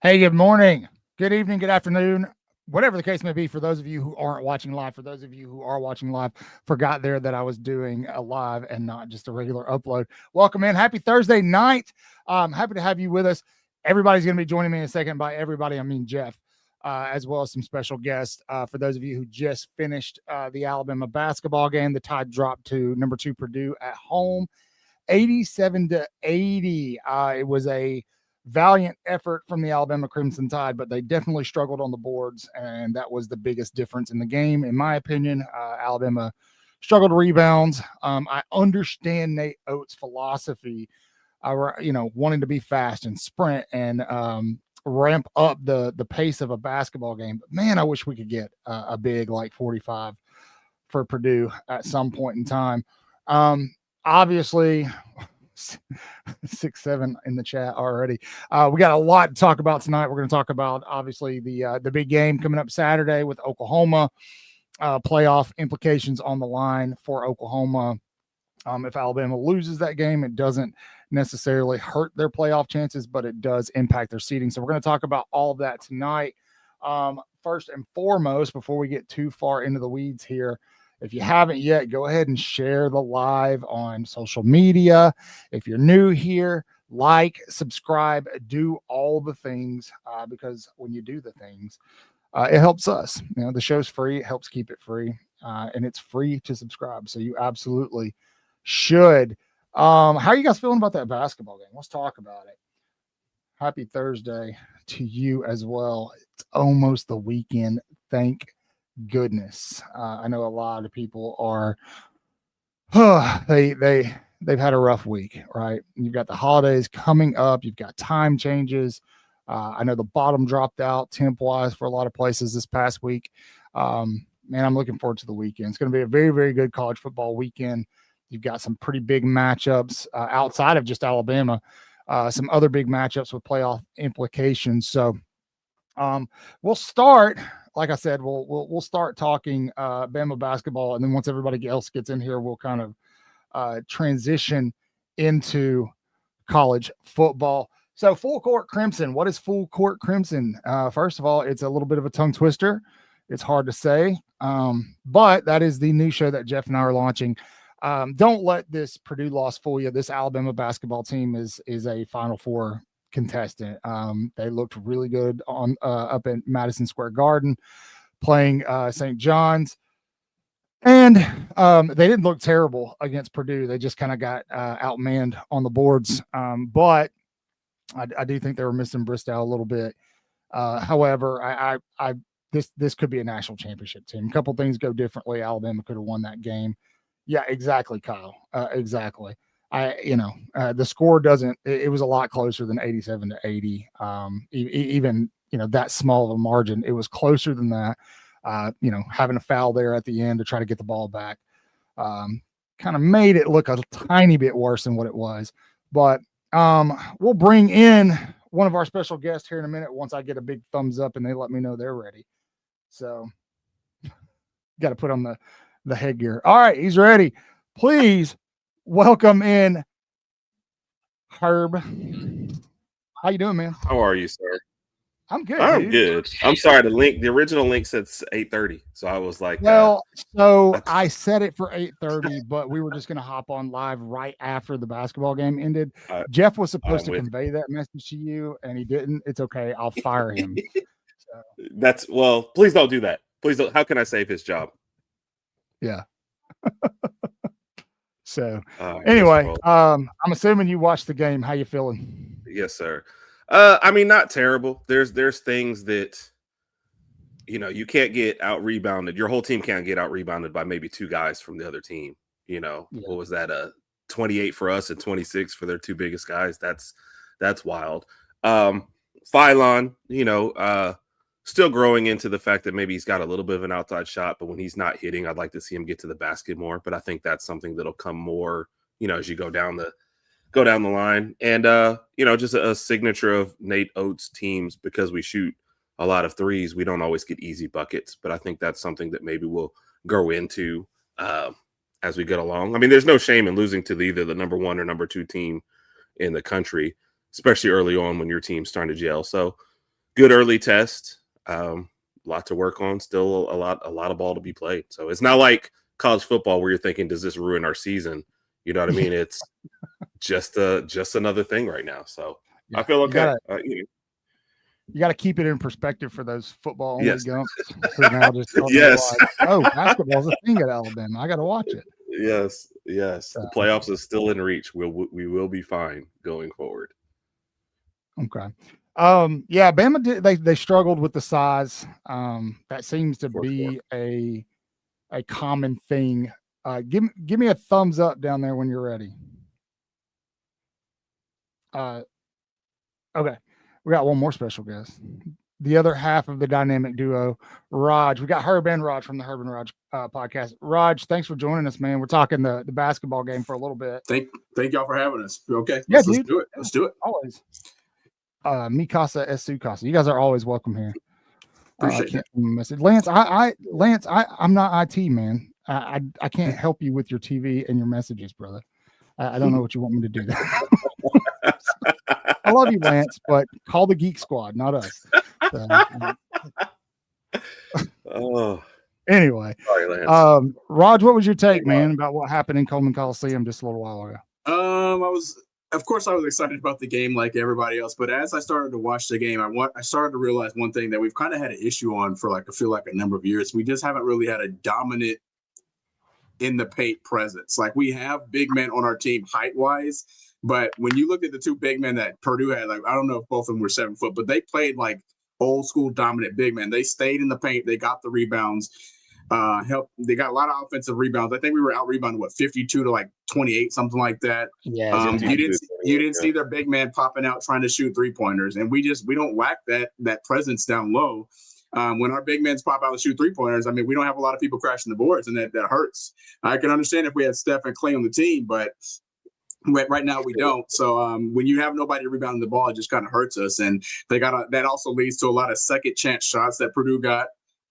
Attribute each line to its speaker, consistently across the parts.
Speaker 1: Hey, good morning, good evening, good afternoon, whatever the case may be for those of you who aren't watching live. For those of you who are watching live, forgot there that I was doing a live and not just a regular upload. Welcome in. Happy Thursday night. Happy to have you with us. Everybody's going to be joining me in a second. By everybody, I mean Jeff, as well as some special guests. For those of you who just finished the Alabama basketball game, the Tide dropped to number 2 Purdue at home, 87-80. It was a valiant effort from the Alabama Crimson Tide, but they definitely struggled on the boards, and that was the biggest difference in the game, in my opinion. Alabama struggled rebounds. I understand Nate Oates' philosophy, wanting to be fast and sprint and ramp up the pace of a basketball game. But man, I wish we could get a big like 45 for Purdue at some point in time. Obviously, 6-7 in the chat already. We got a lot to talk about tonight. We're going to talk about obviously the big game coming up Saturday with Oklahoma, playoff implications on the line for Oklahoma. If Alabama loses that game, it doesn't necessarily hurt their playoff chances, but it does impact their seeding. So we're going to talk about all of that tonight. First and foremost, before we get too far into the weeds here, if you haven't yet, go ahead and share the live on social media. If you're new here, like, subscribe, do all the things, because when you do the things, it helps us. The show's free. It helps keep it free, and it's free to subscribe. So you absolutely should. How are you guys feeling about that basketball game? Let's talk about it. Happy Thursday to you as well. It's almost the weekend. Thank goodness. I know a lot of people are they've had a rough week, right? You've got the holidays coming up, you've got time changes. I know the bottom dropped out temp wise for a lot of places this past week. Man, I'm looking forward to the weekend. It's going to be a very, very good college football weekend. You've got some pretty big matchups outside of just Alabama, some other big matchups with playoff implications. So we'll start. Like I said, we'll start talking Bama basketball, and then once everybody else gets in here, we'll kind of transition into college football. So full court crimson. What is full court crimson? First of all, it's a little bit of a tongue twister. It's hard to say, but that is the new show that Jeff and I are launching. Don't let this Purdue loss fool you. This Alabama basketball team is a Final Four contestant. They looked really good on up at Madison Square Garden playing St. John's, and they didn't look terrible against Purdue. They just kind of got outmanned on the boards, but I do think they were missing Bristow a little bit. However, this could be a national championship team. A couple things go differently. Alabama could have won that game. Yeah, exactly, Kyle. Exactly. the score doesn't. It was a lot closer than 87-80. Even that small of a margin, it was closer than that. Having a foul there at the end to try to get the ball back, kind of made it look a tiny bit worse than what it was. But we'll bring in one of our special guests here in a minute once I get a big thumbs up and they let me know they're ready. So got to put on the headgear. All right, he's ready. Please welcome in Herb. How you doing, man?
Speaker 2: How are you, sir?
Speaker 1: I'm good.
Speaker 2: I'm good. I'm sorry. The original link said 8:30, so I was like,
Speaker 1: I set it for 8:30, but we were just going to hop on live right after the basketball game ended. Jeff was supposed to convey that message to you, and he didn't. It's okay. I'll fire him.
Speaker 2: Please don't do that. Please don't. How can I save his job?
Speaker 1: Yeah. So anyway, I'm assuming you watched the game. How you feeling?
Speaker 2: Yes, sir. I mean, not terrible. There's things that, you can't get out rebounded. Your whole team can't get out rebounded by maybe two guys from the other team. What was that? 28 for us and 26 for their two biggest guys. That's wild. Phylon, still growing into the fact that maybe he's got a little bit of an outside shot, but when he's not hitting, I'd like to see him get to the basket more. But I think that's something that'll come more, as you go down the line. And, just a signature of Nate Oates' teams, because we shoot a lot of threes, we don't always get easy buckets. But I think that's something that maybe we'll grow into as we get along. I mean, there's no shame in losing to either the number 1 or number 2 team in the country, especially early on when your team's starting to gel. So good early test. Lot to work on. Still a lot of ball to be played. So it's not like college football where you're thinking, does this ruin our season? You know what I mean? It's just another thing right now. So yeah, I feel okay.
Speaker 1: You got to keep it in perspective for those football only gumps.
Speaker 2: Yes.
Speaker 1: Basketball's a thing at Alabama. I got to watch it.
Speaker 2: Yes. The playoffs is still in reach. We will be fine going forward.
Speaker 1: Okay. Bama did. They struggled with the size. That seems to be a common thing. Give me a thumbs up down there when you're ready. Okay. We got one more special guest. The other half of the dynamic duo, Raj. We got Herb and Raj from the Herb and Raj podcast. Raj, thanks for joining us, man. We're talking the basketball game for a little bit.
Speaker 3: Thank y'all for having us. Okay.
Speaker 1: Let's
Speaker 3: do it. Let's do it.
Speaker 1: Always. Mi casa es su casa. You guys are always welcome here.
Speaker 3: Appreciate it.
Speaker 1: Message. Lance, I'm not IT, man. I can't help you with your TV and your messages, brother. I don't know what you want me to do. I love you, Lance, but call the Geek Squad, not us. Anyway,
Speaker 2: sorry, Lance.
Speaker 1: Raj, what was your take, man, about what happened in Coleman Coliseum just a little while ago?
Speaker 3: Of course, I was excited about the game like everybody else, but as I started to watch the game, I started to realize one thing that we've kind of had an issue on for I feel like a number of years. We just haven't really had a dominant in the paint presence. Like, we have big men on our team height-wise, but when you look at the two big men that Purdue had, I don't know if both of them were 7 foot, but they played like old school dominant big men. They stayed in the paint. They got the rebounds. They got a lot of offensive rebounds. I think we were out rebounded 52 to 28, something like that.
Speaker 1: Yeah.
Speaker 3: You didn't see their big man popping out trying to shoot 3-pointers, and we don't lack that presence down low. When our big men pop out and shoot 3-pointers, I mean, we don't have a lot of people crashing the boards, and that hurts. I can understand if we had Steph and Clay on the team, but right now we don't. So when you have nobody rebounding the ball, it just kind of hurts us. And that also leads to a lot of second chance shots that Purdue got.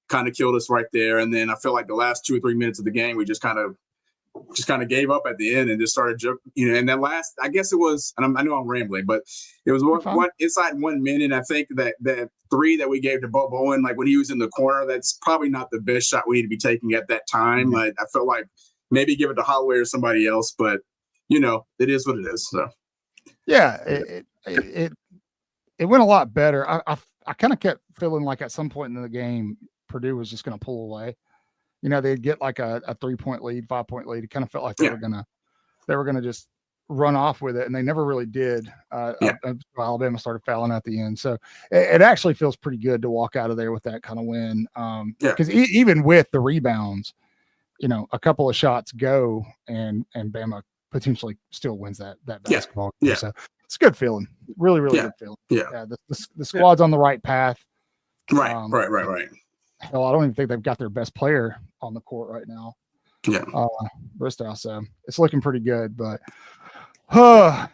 Speaker 3: Kind of killed us right there. And then I feel like the last 2 or 3 minutes of the game, we just kind of gave up at the end and just started, and then last, I guess it was, and I know I'm rambling, but it was one inside 1 minute. I think that three that we gave to Bo Bowen, when he was in the corner, that's probably not the best shot we need to be taking at that time. Mm-hmm. I felt like maybe give it to Holloway or somebody else, but it is what it is. So
Speaker 1: yeah, it went a lot better. I kind of kept feeling like at some point in the game, Purdue was just going to pull away. They'd get like a 3-point lead, 5-point lead. It kind of felt like they were gonna just run off with it, and they never really did. Alabama started fouling at the end, so it actually feels pretty good to walk out of there with that kind of win. Because even with the rebounds, a couple of shots go, and Bama potentially still wins that
Speaker 3: Yeah.
Speaker 1: basketball game.
Speaker 3: Yeah.
Speaker 1: So it's a good feeling. Really, really
Speaker 3: Yeah.
Speaker 1: good feeling.
Speaker 3: Yeah.
Speaker 1: The squad's on the right path.
Speaker 3: Right.
Speaker 1: Um,
Speaker 3: Right.
Speaker 1: Hell, I don't even think they've got their best player on the court right now.
Speaker 3: Yeah.
Speaker 1: Bristow. So it's looking pretty good. But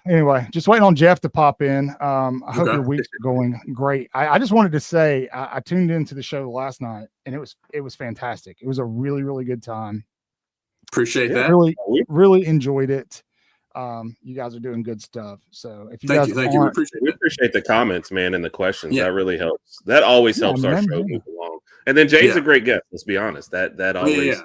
Speaker 1: anyway, just waiting on Jeff to pop in. I hope your weeks are going great. I just wanted to say I tuned into the show last night and it was fantastic. It was a really, really good time.
Speaker 3: Appreciate that.
Speaker 1: Really enjoyed it. You guys are doing good stuff. So if you
Speaker 3: Thank
Speaker 1: guys
Speaker 3: you.
Speaker 2: We appreciate the comments, man, and the questions. That really helps. That always helps our show move along. And then Jay's a great guest. Let's be honest. That always.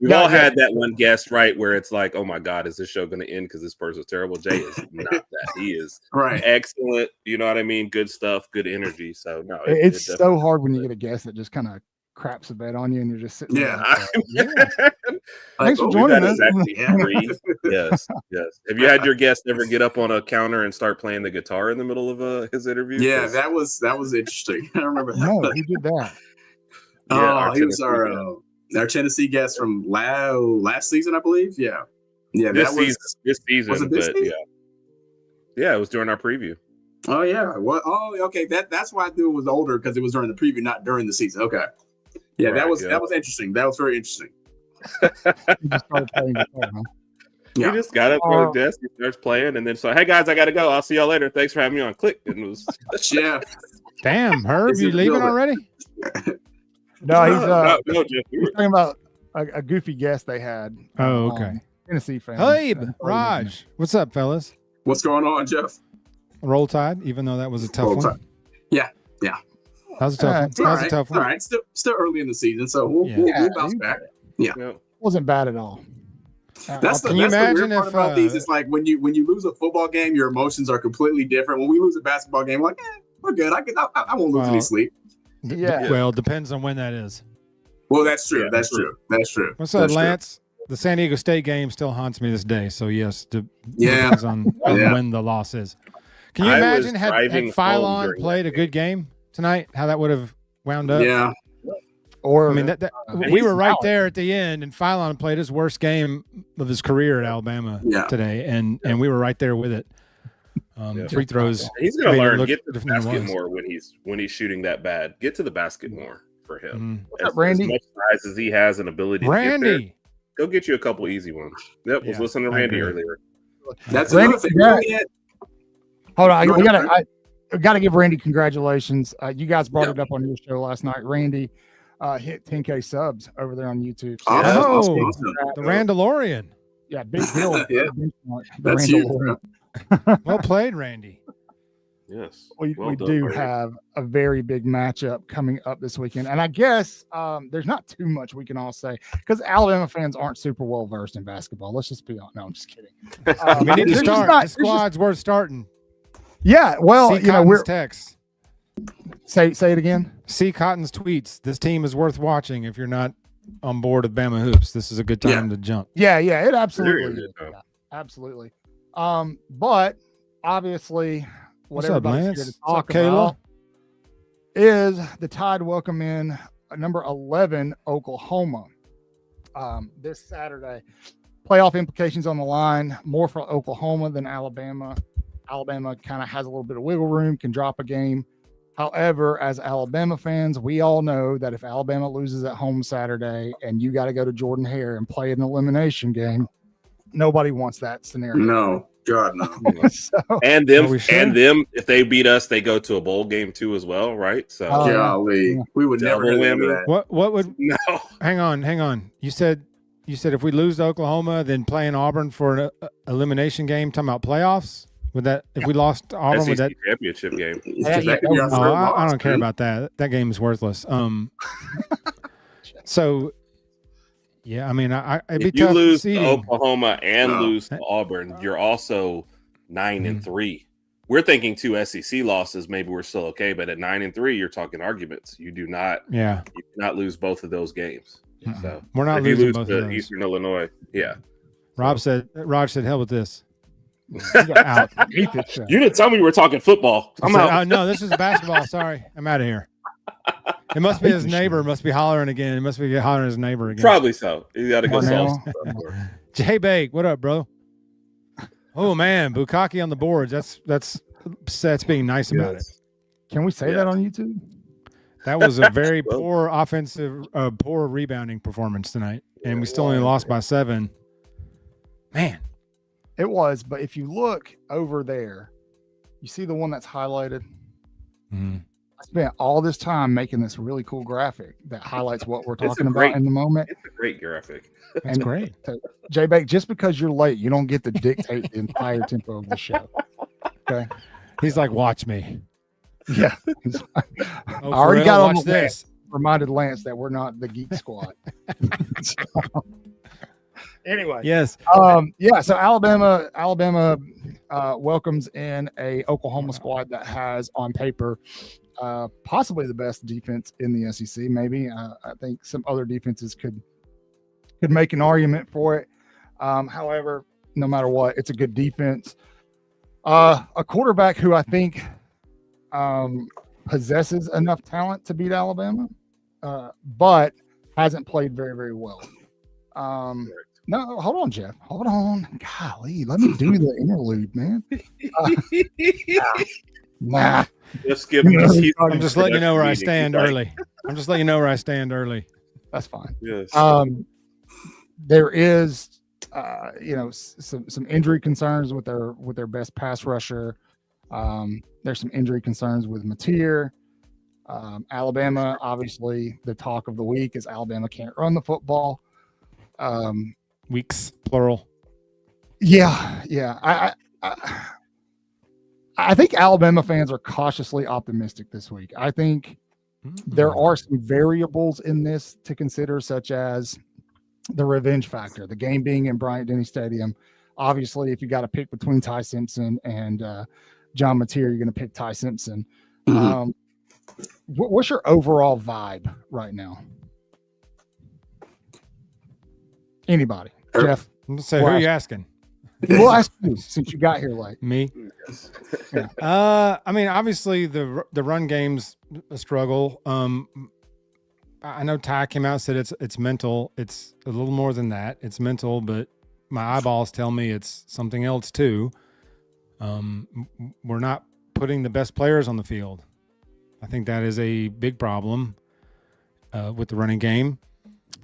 Speaker 2: We've all had that one guest, right, where it's like, oh my God, is this show going to end because this person's terrible? Jay is not that. He is excellent. You know what I mean? Good stuff, good energy. So no,
Speaker 1: it's so hard when you get a guest that just kind of craps a bed on you and you're just sitting there. Thanks for joining us.
Speaker 2: Yes. Have you had your guest ever get up on a counter and start playing the guitar in the middle of his interview?
Speaker 3: Yeah, that was interesting. I remember that.
Speaker 1: No, he did that.
Speaker 3: He was our Tennessee guest from last season, I believe. Yeah.
Speaker 2: This season.
Speaker 3: Was it this season?
Speaker 2: Yeah, it was during our preview.
Speaker 3: Oh yeah. Well, okay. That's why I knew it was older, because it was during the preview, not during the season. Okay. Yeah, that was interesting. That was very interesting.
Speaker 1: He just started playing guitar, huh?
Speaker 2: He just got up on the desk, he starts playing, and then so, hey guys, I gotta go. I'll see y'all later. Thanks for having me on. Click. And it was
Speaker 4: Damn, Herb, you leaving already?
Speaker 1: No, he's
Speaker 2: talking
Speaker 1: about a goofy guest they had.
Speaker 4: Oh, okay.
Speaker 1: Tennessee fan.
Speaker 4: Hey, Raj, what's up, fellas?
Speaker 3: What's going on, Jeff?
Speaker 4: Roll Tide, even though that was a tough one.
Speaker 3: Yeah.
Speaker 4: That was a tough one. That was a tough one.
Speaker 3: All right, still early in the season, so we'll bounce back. Yeah,
Speaker 1: wasn't bad at all.
Speaker 4: Can you imagine if
Speaker 3: about these? It's like when you lose a football game, your emotions are completely different. When we lose a basketball game, we're like, we're good. I won't lose any sleep.
Speaker 4: Well, depends on when that is.
Speaker 3: Well, that's true. That's true.
Speaker 4: What's up, Lance? The San Diego State game still haunts me this day. So yes, depends on when the loss is. Can you imagine had Phylon played a good game tonight? How that would have wound up?
Speaker 3: Yeah.
Speaker 1: Or
Speaker 4: I mean, we were right there at the end, and Phylon played his worst game of his career at Alabama today, and we were right there with it. Free throws.
Speaker 2: He's going to learn. Get to the basket more when he's shooting that bad. Get to the basket more for him.
Speaker 1: What's up, Randy?
Speaker 2: As much size as he has an ability to get there, go get you a couple easy ones. Yep, was listening to Randy earlier.
Speaker 3: That's another thing.
Speaker 1: Hold on, we got to give Randy congratulations. You guys brought it up on your show last night. Randy hit 10K subs over there on YouTube.
Speaker 4: So the Randalorian.
Speaker 1: Yeah, big deal.
Speaker 3: That's huge.
Speaker 4: Well played, Randy.
Speaker 2: Yes.
Speaker 1: We do have a very big matchup coming up this weekend. And I guess there's not too much we can all say because Alabama fans aren't super well versed in basketball. Let's just be honest. No, I'm just kidding.
Speaker 4: We need to start. The squad's worth starting.
Speaker 1: Yeah, well,
Speaker 4: Cotton's text.
Speaker 1: Say it again.
Speaker 4: See Cotton's tweets. This team is worth watching if you're not on board with Bama Hoops. This is a good time to jump.
Speaker 1: Yeah, it absolutely is. Yeah, absolutely. But obviously what everybody's here to talk about is the Tide welcome in number 11 Oklahoma this Saturday. Playoff implications on the line, more for Oklahoma than Alabama. Alabama kind of has a little bit of wiggle room, can drop a game. However, as Alabama fans, we all know that if Alabama loses at home Saturday and you got to go to Jordan Hare and play an elimination game, nobody wants that scenario.
Speaker 3: No, God, no.
Speaker 2: And them, if they beat us, they go to a bowl game too as well, right? So,
Speaker 3: we would never do that.
Speaker 4: What would? No. Hang on. You said if we lose to Oklahoma, then playing Auburn for an elimination game. Talking about playoffs. Would that if we lost to Auburn, would that
Speaker 2: championship game?
Speaker 4: I don't care about that. That game is worthless. So, yeah, I mean, it'd be
Speaker 2: if you
Speaker 4: tough
Speaker 2: lose
Speaker 4: to
Speaker 2: Oklahoma and lose to Auburn, you're also 9-3. We're thinking 2 SEC losses. Maybe we're still okay, but at 9-3, you're talking arguments. You do not.
Speaker 4: Yeah.
Speaker 2: You cannot lose both of those games. So
Speaker 4: we're not losing both of those.
Speaker 2: Eastern Illinois. Yeah.
Speaker 4: Raj said, "Hell with this."
Speaker 2: Out. You didn't tell me you were talking football. I'm out.
Speaker 4: No, this is basketball. Sorry, I'm out of here. It must be his neighbor. Must be hollering again. It must be hollering his neighbor again.
Speaker 2: Probably so. You got to go solve.
Speaker 4: Jay Bake, what up, bro? Oh man, Bukaki on the boards. That's being nice about it.
Speaker 1: Can we say that on YouTube?
Speaker 4: That was a very poor offensive, poor rebounding performance tonight, and we still only lost by 7. Man,
Speaker 1: it was. But if you look over there, you see the one that's highlighted.
Speaker 4: Mm-hmm.
Speaker 1: I spent all this time making this really cool graphic that highlights what we're talking about in the moment.
Speaker 2: It's a great graphic.
Speaker 4: That's great.
Speaker 1: J-Bake, just because you're late, you don't get to dictate the entire tempo of the show. Okay.
Speaker 4: He's like, watch me.
Speaker 1: Yeah. I already got on this. Reminded Lance that we're not the Geek Squad. Anyway.
Speaker 4: Yes.
Speaker 1: So Alabama welcomes in a Oklahoma squad that has on paper possibly the best defense in the SEC. Maybe I think some other defenses could make an argument for it. However, no matter what, it's a good defense. A quarterback who I think possesses enough talent to beat Alabama, but hasn't played very, very well. No, hold on, Jeff. Hold on. Golly, let me do the interlude, man. Nah.
Speaker 2: Just skip. I'm
Speaker 4: just letting you know where I stand early. I'm just letting you know where I stand early.
Speaker 1: That's fine.
Speaker 2: Yes.
Speaker 1: There is, some injury concerns with their best pass rusher. There's some injury concerns with Mateer. Alabama, obviously, the talk of the week is Alabama can't run the football.
Speaker 4: Weeks, plural.
Speaker 1: Yeah. I think Alabama fans are cautiously optimistic this week. I think there are some variables in this to consider, such as the revenge factor, the game being in Bryant-Denny Stadium. Obviously, if you got to pick between Ty Simpson and John Mateer, you're going to pick Ty Simpson.
Speaker 3: Mm-hmm.
Speaker 1: What's your overall vibe right now? Anybody? Jeff?
Speaker 4: I'm going to say, who are you asking?
Speaker 1: We'll ask you since you got here late.
Speaker 4: Me?
Speaker 2: Yes.
Speaker 4: Yeah. I mean, obviously the run game's a struggle. I know Ty came out and said it's mental. It's a little more than that. It's mental, but my eyeballs tell me it's something else too. We're not putting the best players on the field. I think that is a big problem with the running game.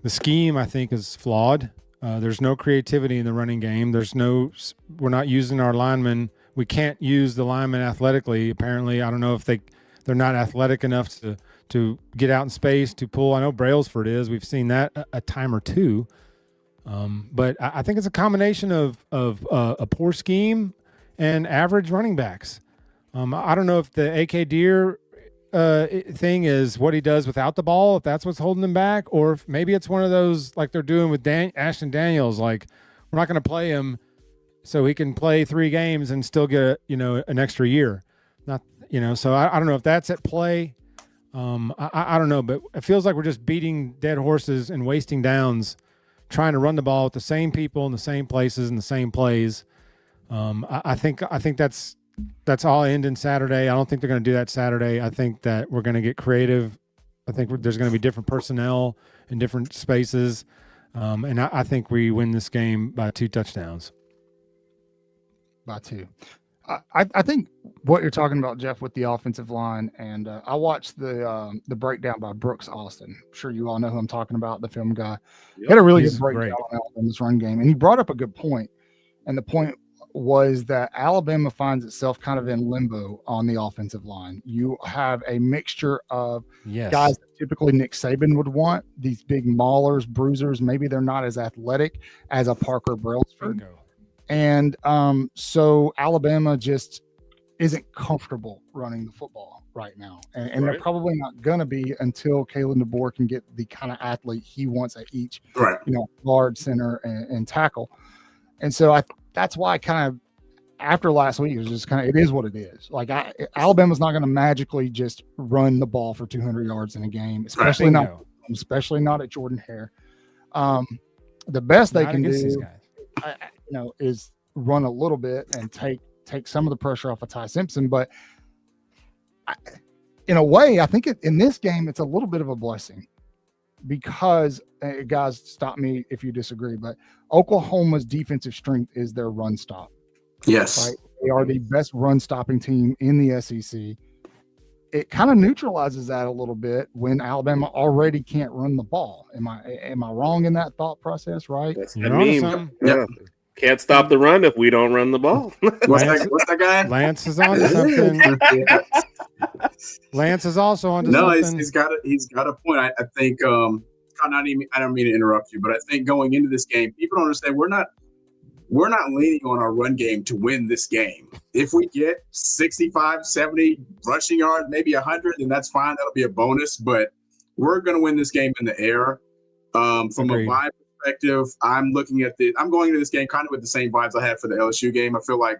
Speaker 4: The scheme, I think, is flawed. There's no creativity in the running game. We're not using our linemen. We can't use the linemen athletically. Apparently, I don't know if they're not athletic enough to get out in space to pull. I know Brailsford is. We've seen that a time or two. But I think it's a combination of a poor scheme and average running backs. I don't know if the A.K. Deer thing is what he does without the ball, if that's what's holding him back, or if maybe it's one of those like they're doing with Ashton Daniels, like we're not going to play him so he can play 3 games and still get an extra year. So I don't know if that's at play. I don't know, but it feels like we're just beating dead horses and wasting downs, trying to run the ball with the same people in the same places and the same plays. I think that's all end in Saturday. I don't think they're going to do that Saturday. I think that we're going to get creative. I think there's going to be different personnel in different spaces. And I think we win this game by 2 touchdowns.
Speaker 1: By 2. I think what you're talking about, Jeff, with the offensive line, and I watched the breakdown by Brooks Austin. I'm sure you all know who I'm talking about, the film guy. Yep. He had a really good breakdown on this run game, and he brought up a good point. And the point was that Alabama finds itself kind of in limbo on the offensive line. You have a mixture of guys that typically Nick Saban would want, these big maulers, bruisers. Maybe they're not as athletic as a Parker Brailsford. And so Alabama just isn't comfortable running the football right now. And they're probably not going to be until Kalen DeBoer can get the kind of athlete he wants at each, guard, center, and tackle. And so that's why kind of after last week, it was just it is what it is. Like Alabama's not going to magically just run the ball for 200 yards in a game, especially not at Jordan Hare. The best they can do is run a little bit and take some of the pressure off of Ty Simpson. But in a way, I think in this game, it's a little bit of a blessing because, guys, stop me if you disagree, but Oklahoma's defensive strength is their run stop.
Speaker 3: Yes.
Speaker 1: Right? They are the best run stopping team in the SEC. It kind of neutralizes that a little bit when Alabama already can't run the ball. Am I wrong in that thought process? Right?
Speaker 2: That's
Speaker 4: You're
Speaker 2: the
Speaker 4: onto
Speaker 2: meme.
Speaker 4: something.
Speaker 2: Yeah. Can't stop the run if we don't run the ball.
Speaker 3: What's that guy?
Speaker 4: Lance is on something. Lance is also onto something.
Speaker 3: He's got a point. I think I don't mean to interrupt you, but I think going into this game, people don't understand we're not leaning on our run game to win this game. If we get 65, 70 rushing yards, maybe 100, then that's fine. That'll be a bonus, but we're going to win this game in the air. From
Speaker 4: Agreed.
Speaker 3: a vibe perspective, I'm going into this game kind of with the same vibes I had for the LSU game. I feel like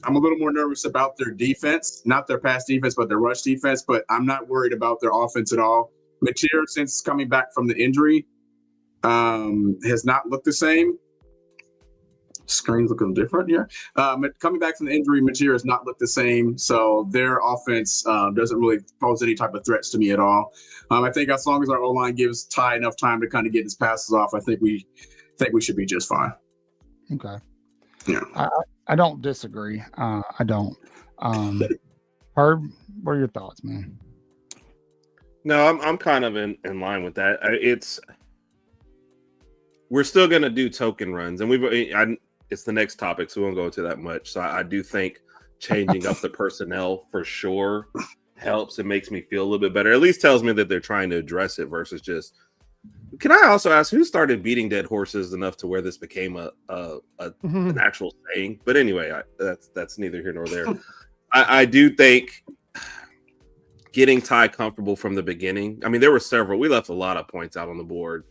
Speaker 3: I'm a little more nervous about their defense, not their pass defense, but their rush defense, but I'm not worried about their offense at all. Mateer, since coming back from the injury, has not looked the same. Screen's looking different here. Coming back from the injury, Mateer has not looked the same, so their offense doesn't really pose any type of threats to me at all. I think as long as our O-line gives Ty enough time to kind of get his passes off, I think we should be just fine.
Speaker 1: Okay.
Speaker 3: Yeah.
Speaker 1: I don't disagree. I don't. Herb, what are your thoughts, man?
Speaker 2: No, I'm kind of in line with that. We're still going to do token runs, and it's the next topic, so we won't go into that much. So I do think changing up the personnel for sure helps. It makes me feel a little bit better. At least tells me that they're trying to address it versus just. Can I also ask who started beating dead horses enough to where this became an actual saying? But anyway, that's neither here nor there. I do think getting Ty comfortable from the beginning. I mean, there were several. We left a lot of points out on the board.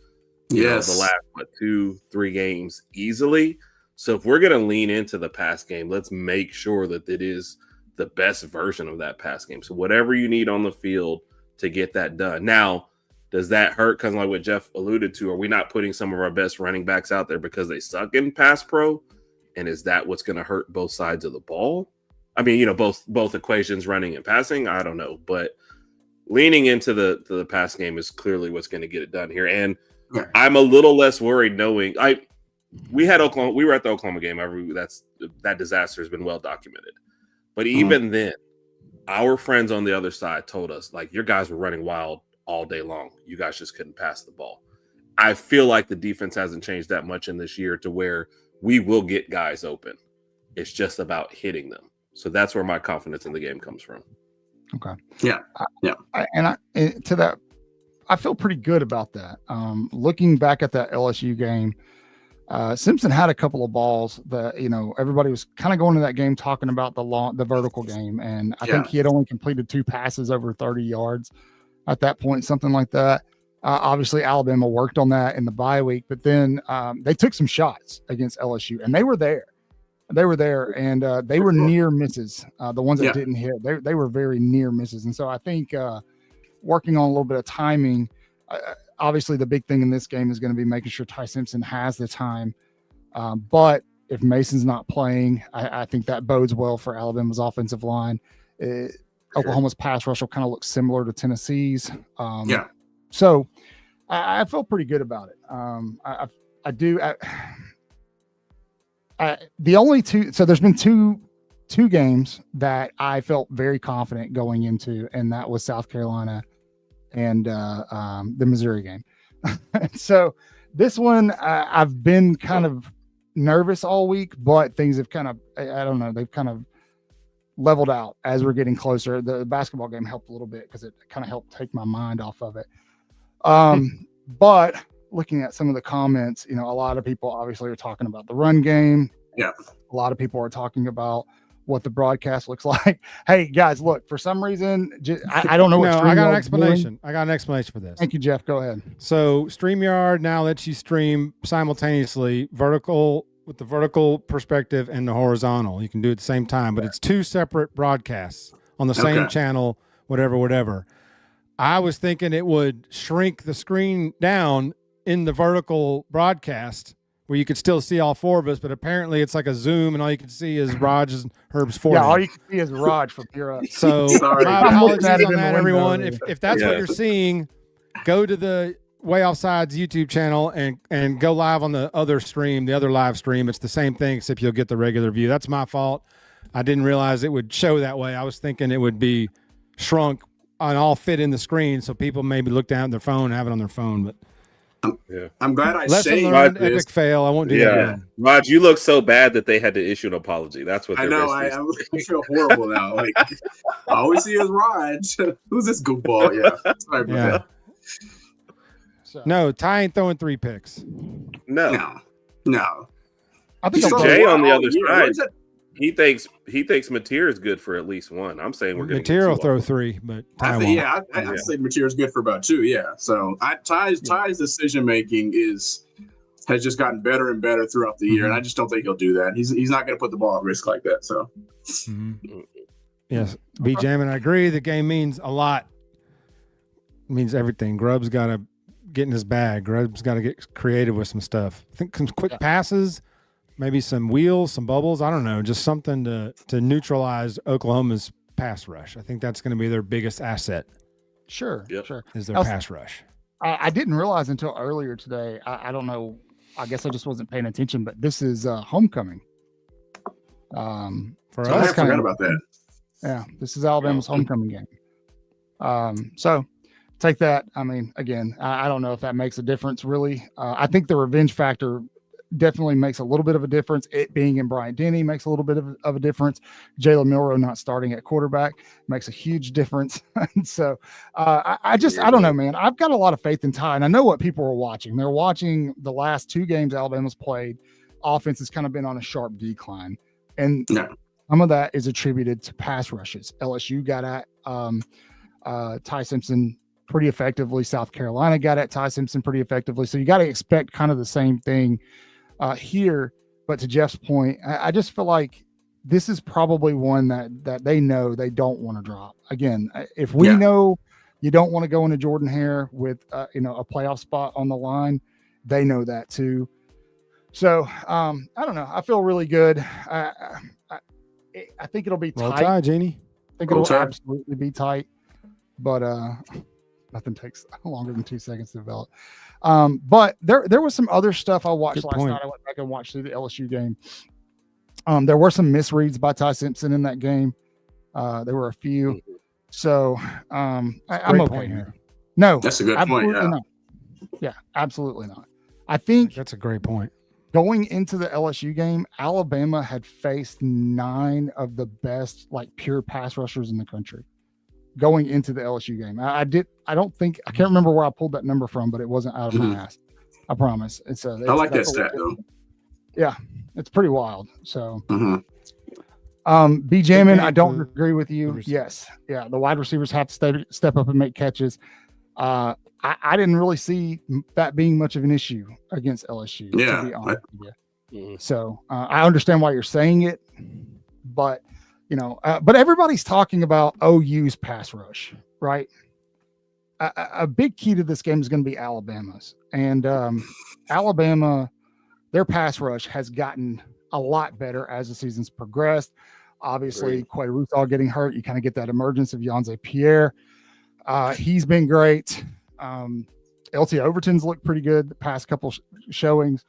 Speaker 3: Yes,
Speaker 2: the last 2-3 games easily. So if we're going to lean into the pass game, let's make sure that it is the best version of that pass game. So whatever you need on the field to get that done. Now, does that hurt? Because like what Jeff alluded to, are we not putting some of our best running backs out there because they suck in pass pro? And is that what's going to hurt both sides of the ball? I mean, both equations, running and passing. I don't know, but leaning into the pass game is clearly what's going to get it done here. And I'm a little less worried knowing we were at the Oklahoma game. That disaster has been well documented. But even then, our friends on the other side told us, like, your guys were running wild all day long. You guys just couldn't pass the ball. I feel like the defense hasn't changed that much in this year to where we will get guys open. It's just about hitting them. So that's where my confidence in the game comes from.
Speaker 1: Okay.
Speaker 3: Yeah.
Speaker 1: To that, I feel pretty good about that. Looking back at that LSU game, Simpson had a couple of balls that, everybody was kind of going to that game talking about the vertical game. And I think he had only completed 2 passes over 30 yards at that point, something like that. Obviously, Alabama worked on that in the bye week, but then they took some shots against LSU, and they were there. They were there, and they were near misses. The ones that didn't hit, they were very near misses. And so I think working on a little bit of timing, obviously the big thing in this game is going to be making sure Ty Simpson has the time. But if Mason's not playing, I think that bodes well for Alabama's offensive line. Oklahoma's pass rush will kind of look similar to Tennessee's. So I feel pretty good about it. I do. The only two, so there's been two games that I felt very confident going into, and that was South Carolina and the Missouri game. So this one, I've been kind of nervous all week, but things have kind of, I don't know, they've kind of leveled out as we're getting closer. The basketball game helped a little bit because it kind of helped take my mind off of it. But looking at some of the comments, a lot of people obviously are talking about the run game.
Speaker 3: Yeah.
Speaker 1: A lot of people are talking about what the broadcast looks like. Hey guys, look, for some reason, I don't know what.
Speaker 4: I got an explanation. I got an explanation for this.
Speaker 1: Thank you, Jeff. Go ahead.
Speaker 4: So StreamYard now lets you stream simultaneously with the vertical perspective and the horizontal. You can do it at the same time, but it's 2 separate broadcasts on the same channel, whatever. I was thinking it would shrink the screen down in the vertical broadcast where you could still see all 4 of us, but apparently it's like a zoom and all you can see is Raj and Herb's forehead.
Speaker 1: Yeah, all you can see is Raj from here up.
Speaker 4: So my apologies on that, everyone. If that's what you're seeing, go to the Waaaay Offsides YouTube channel and go live on the other live stream. It's the same thing, except you'll get the regular view. That's my fault. I didn't realize it would show that way. I was thinking it would be shrunk and all fit in the screen, so people maybe look down at their phone and have it on their phone. But
Speaker 3: I'm glad I
Speaker 4: lesson
Speaker 3: saved
Speaker 4: learned,
Speaker 3: this.
Speaker 4: epic fail. I won't do that again.
Speaker 2: Raj, you look so bad that they had to issue an apology. That's what
Speaker 3: I know. I feel horrible now. Like I always see as Raj. Who's this goofball? Yeah. Sorry about that.
Speaker 1: So,
Speaker 4: No, Ty ain't throwing 3 picks.
Speaker 3: No.
Speaker 1: I think
Speaker 2: Jay on the other side. He thinks Mateer is good for at least 1. I'm saying we're going to
Speaker 4: Mateer will throw 3, but Ty won't.
Speaker 3: I say Mateer is good for about 2. Yeah. So Ty's decision making has just gotten better and better throughout the year, and I just don't think he'll do that. He's not going to put the ball at risk like that. So.
Speaker 4: Yes, B Jam, and I agree. The game means a lot. It means everything. Grubb's got to get in his bag. Grubb's got to get creative with some stuff. I think some quick passes. Maybe some wheels, some bubbles. I don't know, just something to neutralize Oklahoma's pass rush. I think that's going to be their biggest asset.
Speaker 1: Sure.
Speaker 4: Is their pass rush.
Speaker 1: I didn't realize until earlier today. I don't know. I guess I just wasn't paying attention. But this is homecoming.
Speaker 4: For
Speaker 3: I
Speaker 4: us,
Speaker 3: forgot about that.
Speaker 1: Yeah, this is Alabama's homecoming game. So take that. I mean, again, I don't know if that makes a difference really. I think the revenge factor definitely makes a little bit of a difference. It being in Bryant Denny makes a little bit of a difference. Jalen Milroe not starting at quarterback makes a huge difference. And so I don't know, man. I've got a lot of faith in Ty, and I know what people are watching. They're watching the last 2 games Alabama's played. Offense has kind of been on a sharp decline, and some of that is attributed to pass rushes. LSU got at Ty Simpson pretty effectively. South Carolina got at Ty Simpson pretty effectively. So you got to expect kind of the same thing here. But to Jeff's point, I just feel like this is probably one that they know they don't want to drop. Again, if we know you don't want to go into Jordan Hare with a playoff spot on the line, they know that too. So I don't know. I feel really good. I think it'll be tight.
Speaker 4: Well, tight, Jeannie.
Speaker 1: I think it'll absolutely be tight. But nothing takes longer than 2 seconds to develop. But there was some other stuff I watched last night. I went back and watched through the LSU game. There were some misreads by Ty Simpson in that game. There were a few. So I'm okay here. No,
Speaker 3: that's a good point. Yeah.
Speaker 1: Not. Yeah, absolutely not. I think
Speaker 4: that's a great point.
Speaker 1: Going into the LSU game, Alabama had faced 9 of the best pure pass rushers in the country. Going into the LSU game, I can't remember where I pulled that number from, but it wasn't out of my ass. I promise. I
Speaker 3: like that stat though.
Speaker 1: Yeah, it's pretty wild. So, B Jammin, I don't agree with you. Yes, yeah, the wide receivers have to step up and make catches. I didn't really see that being much of an issue against LSU. To be honest with you. So I understand why you're saying it, but. But everybody's talking about OU's pass rush, right? A big key to this game is going to be Alabama's. And Alabama, their pass rush has gotten a lot better as the season's progressed. Obviously, Quay Ruthall getting hurt, you kind of get that emergence of Yonze Pierre. He's been great. LT Overton's looked pretty good the past couple showings.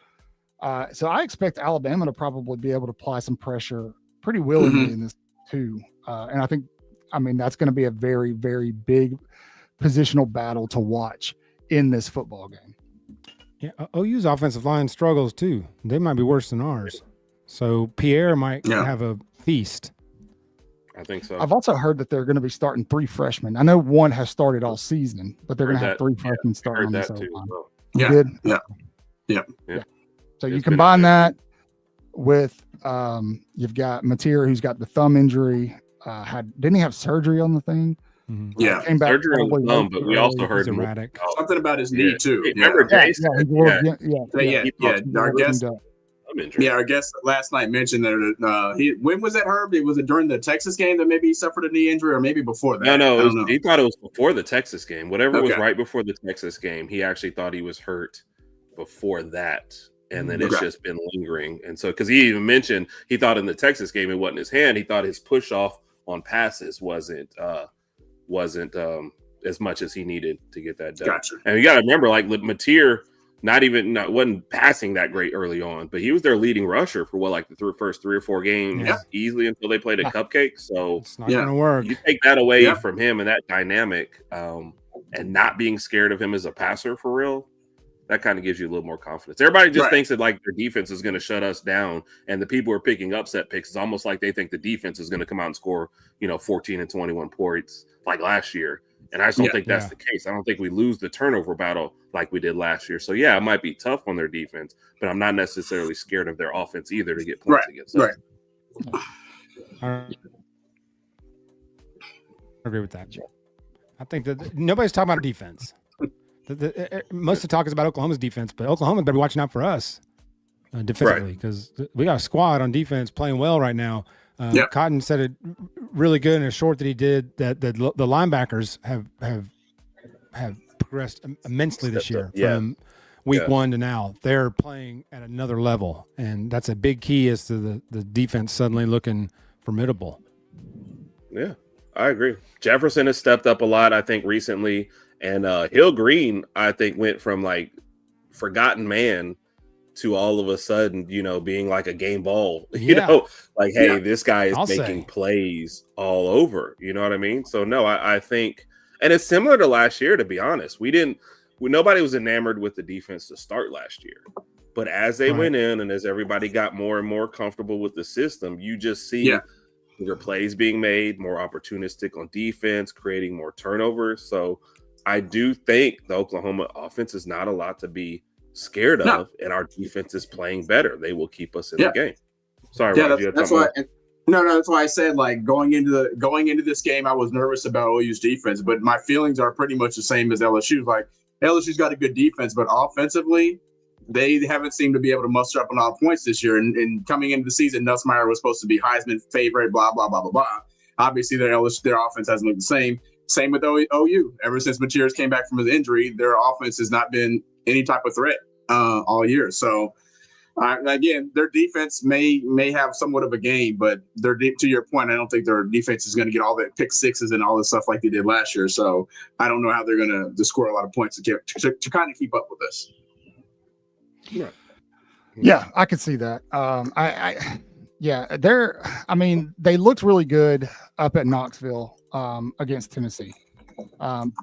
Speaker 1: So I expect Alabama to probably be able to apply some pressure pretty willingly in this too. And I think, that's going to be a very, very big positional battle to watch in this football game.
Speaker 4: Yeah, OU's offensive line struggles too. They might be worse than ours. So Pierre might have a feast.
Speaker 2: I think so.
Speaker 1: I've also heard that they're going to be starting 3 freshmen. I know one has started all season, but they're going to have 3 freshmen starting on this line.
Speaker 2: Well.
Speaker 1: You did?
Speaker 3: Yeah.
Speaker 1: So you combine that with you've got Mateer, who's got the thumb injury. Didn't he have surgery on the thing?
Speaker 3: Yeah,
Speaker 1: came back
Speaker 2: surgery on the thumb, but we also heard
Speaker 4: erratic.
Speaker 3: Something about his knee too.
Speaker 2: Remember Jason?
Speaker 3: Our guest last night mentioned that when was that, Herb? Was it during the Texas game that maybe he suffered a knee injury, or maybe before that?
Speaker 2: No, he thought it was before the Texas game. Whatever was right before the Texas game, he actually thought he was hurt before that. And then it's just been lingering. And so, because he even mentioned he thought in the Texas game it wasn't his hand. He thought his push off on passes wasn't as much as he needed to get that done.
Speaker 3: Gotcha.
Speaker 2: And you got to remember, like Mateer, wasn't passing that great early on, but he was their leading rusher for the first 3 or 4 games easily until they played a cupcake. So
Speaker 4: it's not going to work.
Speaker 2: You take that away from him and that dynamic, and not being scared of him as a passer for real. That kind of gives you a little more confidence. Everybody just thinks that like their defense is going to shut us down, and the people who are picking upset picks is almost like they think the defense is going to come out and score, 14 and 21 points like last year. And I just don't think that's the case. I don't think we lose the turnover battle like we did last year. So it might be tough on their defense, but I'm not necessarily scared of their offense either to get points against us.
Speaker 4: I agree with that. I think that nobody's talking about our defense. Most of the talk is about Oklahoma's defense, but Oklahoma better be watching out for us defensively because we got a squad on defense playing well right now. Cotton said it really good in a short that he did that the linebackers have progressed immensely this year from week 1 to now. They're playing at another level, and that's a big key as to the defense suddenly looking formidable.
Speaker 2: Yeah, I agree. Jefferson has stepped up a lot, I think, recently. And Hill Green, I think, went from like forgotten man to all of a sudden, being like a game ball, hey, this guy is making plays all over. You know what I mean? So, no, I think, and it's similar to last year, to be honest. Nobody was enamored with the defense to start last year. But as they went in and as everybody got more and more comfortable with the system, you just see your plays being made, more opportunistic on defense, creating more turnovers. So, I do think the Oklahoma offense is not a lot to be scared of, and our defense is playing better. They will keep us in the game. Sorry, Rob,
Speaker 3: that's why. That's why I said like going into this game, I was nervous about OU's defense, but my feelings are pretty much the same as LSU's. Like LSU's got a good defense, but offensively, they haven't seemed to be able to muster up a lot of points this year. And coming into the season, Nussmeier was supposed to be Heisman favorite, blah blah blah blah blah. Obviously, their offense hasn't looked the same. Same with OU. Ever since Mateers came back from his injury, their offense has not been any type of threat all year. So, again, their defense may have somewhat of a game, but to your point, I don't think their defense is going to get all that pick sixes and all this stuff like they did last year. So, I don't know how they're going to score a lot of points to kind of keep up with this.
Speaker 1: Yeah, I could see that. They looked really good up at Knoxville against Tennessee.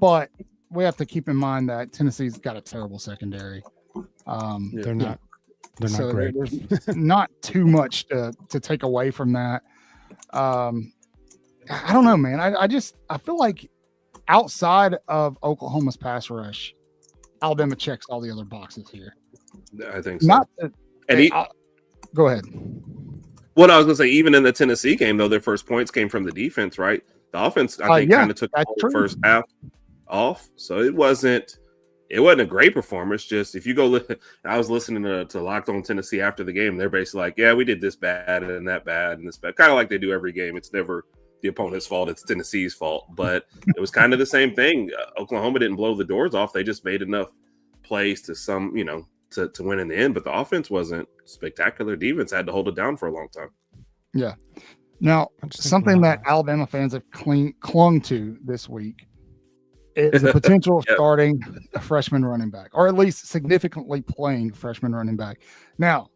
Speaker 1: But we have to keep in mind that Tennessee's got a terrible secondary.
Speaker 4: They're not great.
Speaker 1: There's not too much to take away from that. I don't know, man. I feel like outside of Oklahoma's pass rush, Alabama checks all the other boxes here.
Speaker 2: I think so.
Speaker 1: Go ahead.
Speaker 2: Well, I was going to say, even in the Tennessee game, though, their first points came from the defense, right? The offense, I think, kind of took the first half off. So it wasn't a great performance. Just if you go, I was listening to Locked On Tennessee after the game. They're basically like, yeah, we did this bad and that bad and this bad. Kind of like they do every game. It's never the opponent's fault. It's Tennessee's fault. But it was kind of the same thing. Oklahoma didn't blow the doors off. They just made enough plays to to win in the end. But the offense wasn't spectacular. Defense had to hold it down for a long time.
Speaker 1: Yeah. Now, something that Alabama fans have clung to this week is the potential of starting a freshman running back, or at least significantly playing freshman running back. Now,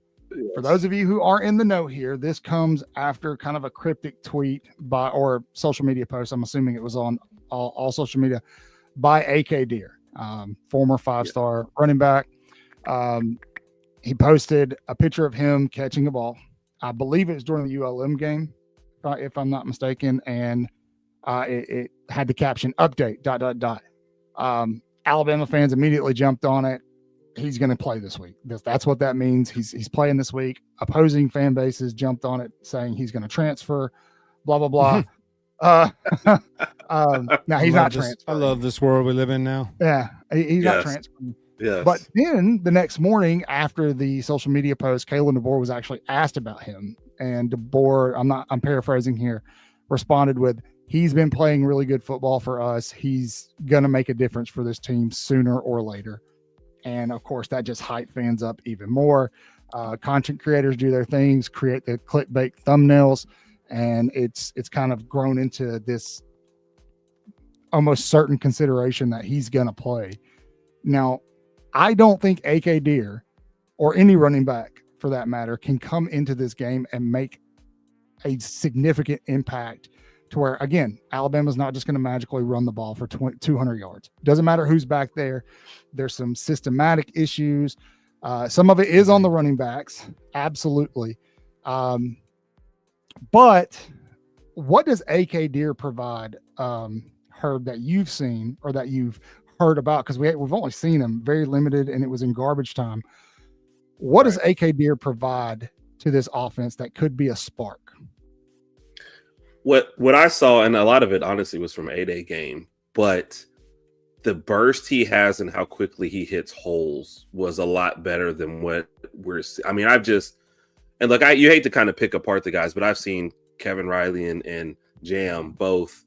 Speaker 1: for those of you who are in the know here, this comes after kind of a cryptic tweet or social media post. I'm assuming it was on all social media by AK Deer, former 5-star running back. He posted a picture of him catching a ball. I believe it was during the ULM game, if I'm not mistaken, and it had the caption "update ... Alabama fans immediately jumped on it. He's going to play this week. That's what that means. He's playing this week. Opposing fan bases jumped on it, saying he's going to transfer. Blah blah blah. Now he's not transferring.
Speaker 4: I love this world we live in now.
Speaker 1: Yeah, he's not transferring.
Speaker 2: Yes.
Speaker 1: But then the next morning, after the social media post, Kalen DeBoer was actually asked about him, and DeBoer, I'm paraphrasing here, responded with, "He's been playing really good football for us. He's gonna make a difference for this team sooner or later." And of course, that just hype fans up even more. Content creators do their things, create the clickbait thumbnails, and it's kind of grown into this almost certain consideration that he's going to play. Now, I don't think A.K. Deer or any running back for that matter can come into this game and make a significant impact to where, again, Alabama's not just going to magically run the ball for 200 yards. Doesn't matter who's back there. There's some systematic issues. Some of it is on the running backs. Absolutely. But what does A.K. Deer provide, Herb, that you've seen or that you've heard about? Because we've only seen him very limited, and it was in garbage time. What does A.K. Deer provide to this offense that could be a spark?
Speaker 2: What I saw, and a lot of it honestly was from A-Day game, but the burst he has and how quickly he hits holes was a lot better than what we're. I mean, you hate to kind of pick apart the guys, but I've seen Kevin Riley and Jam both.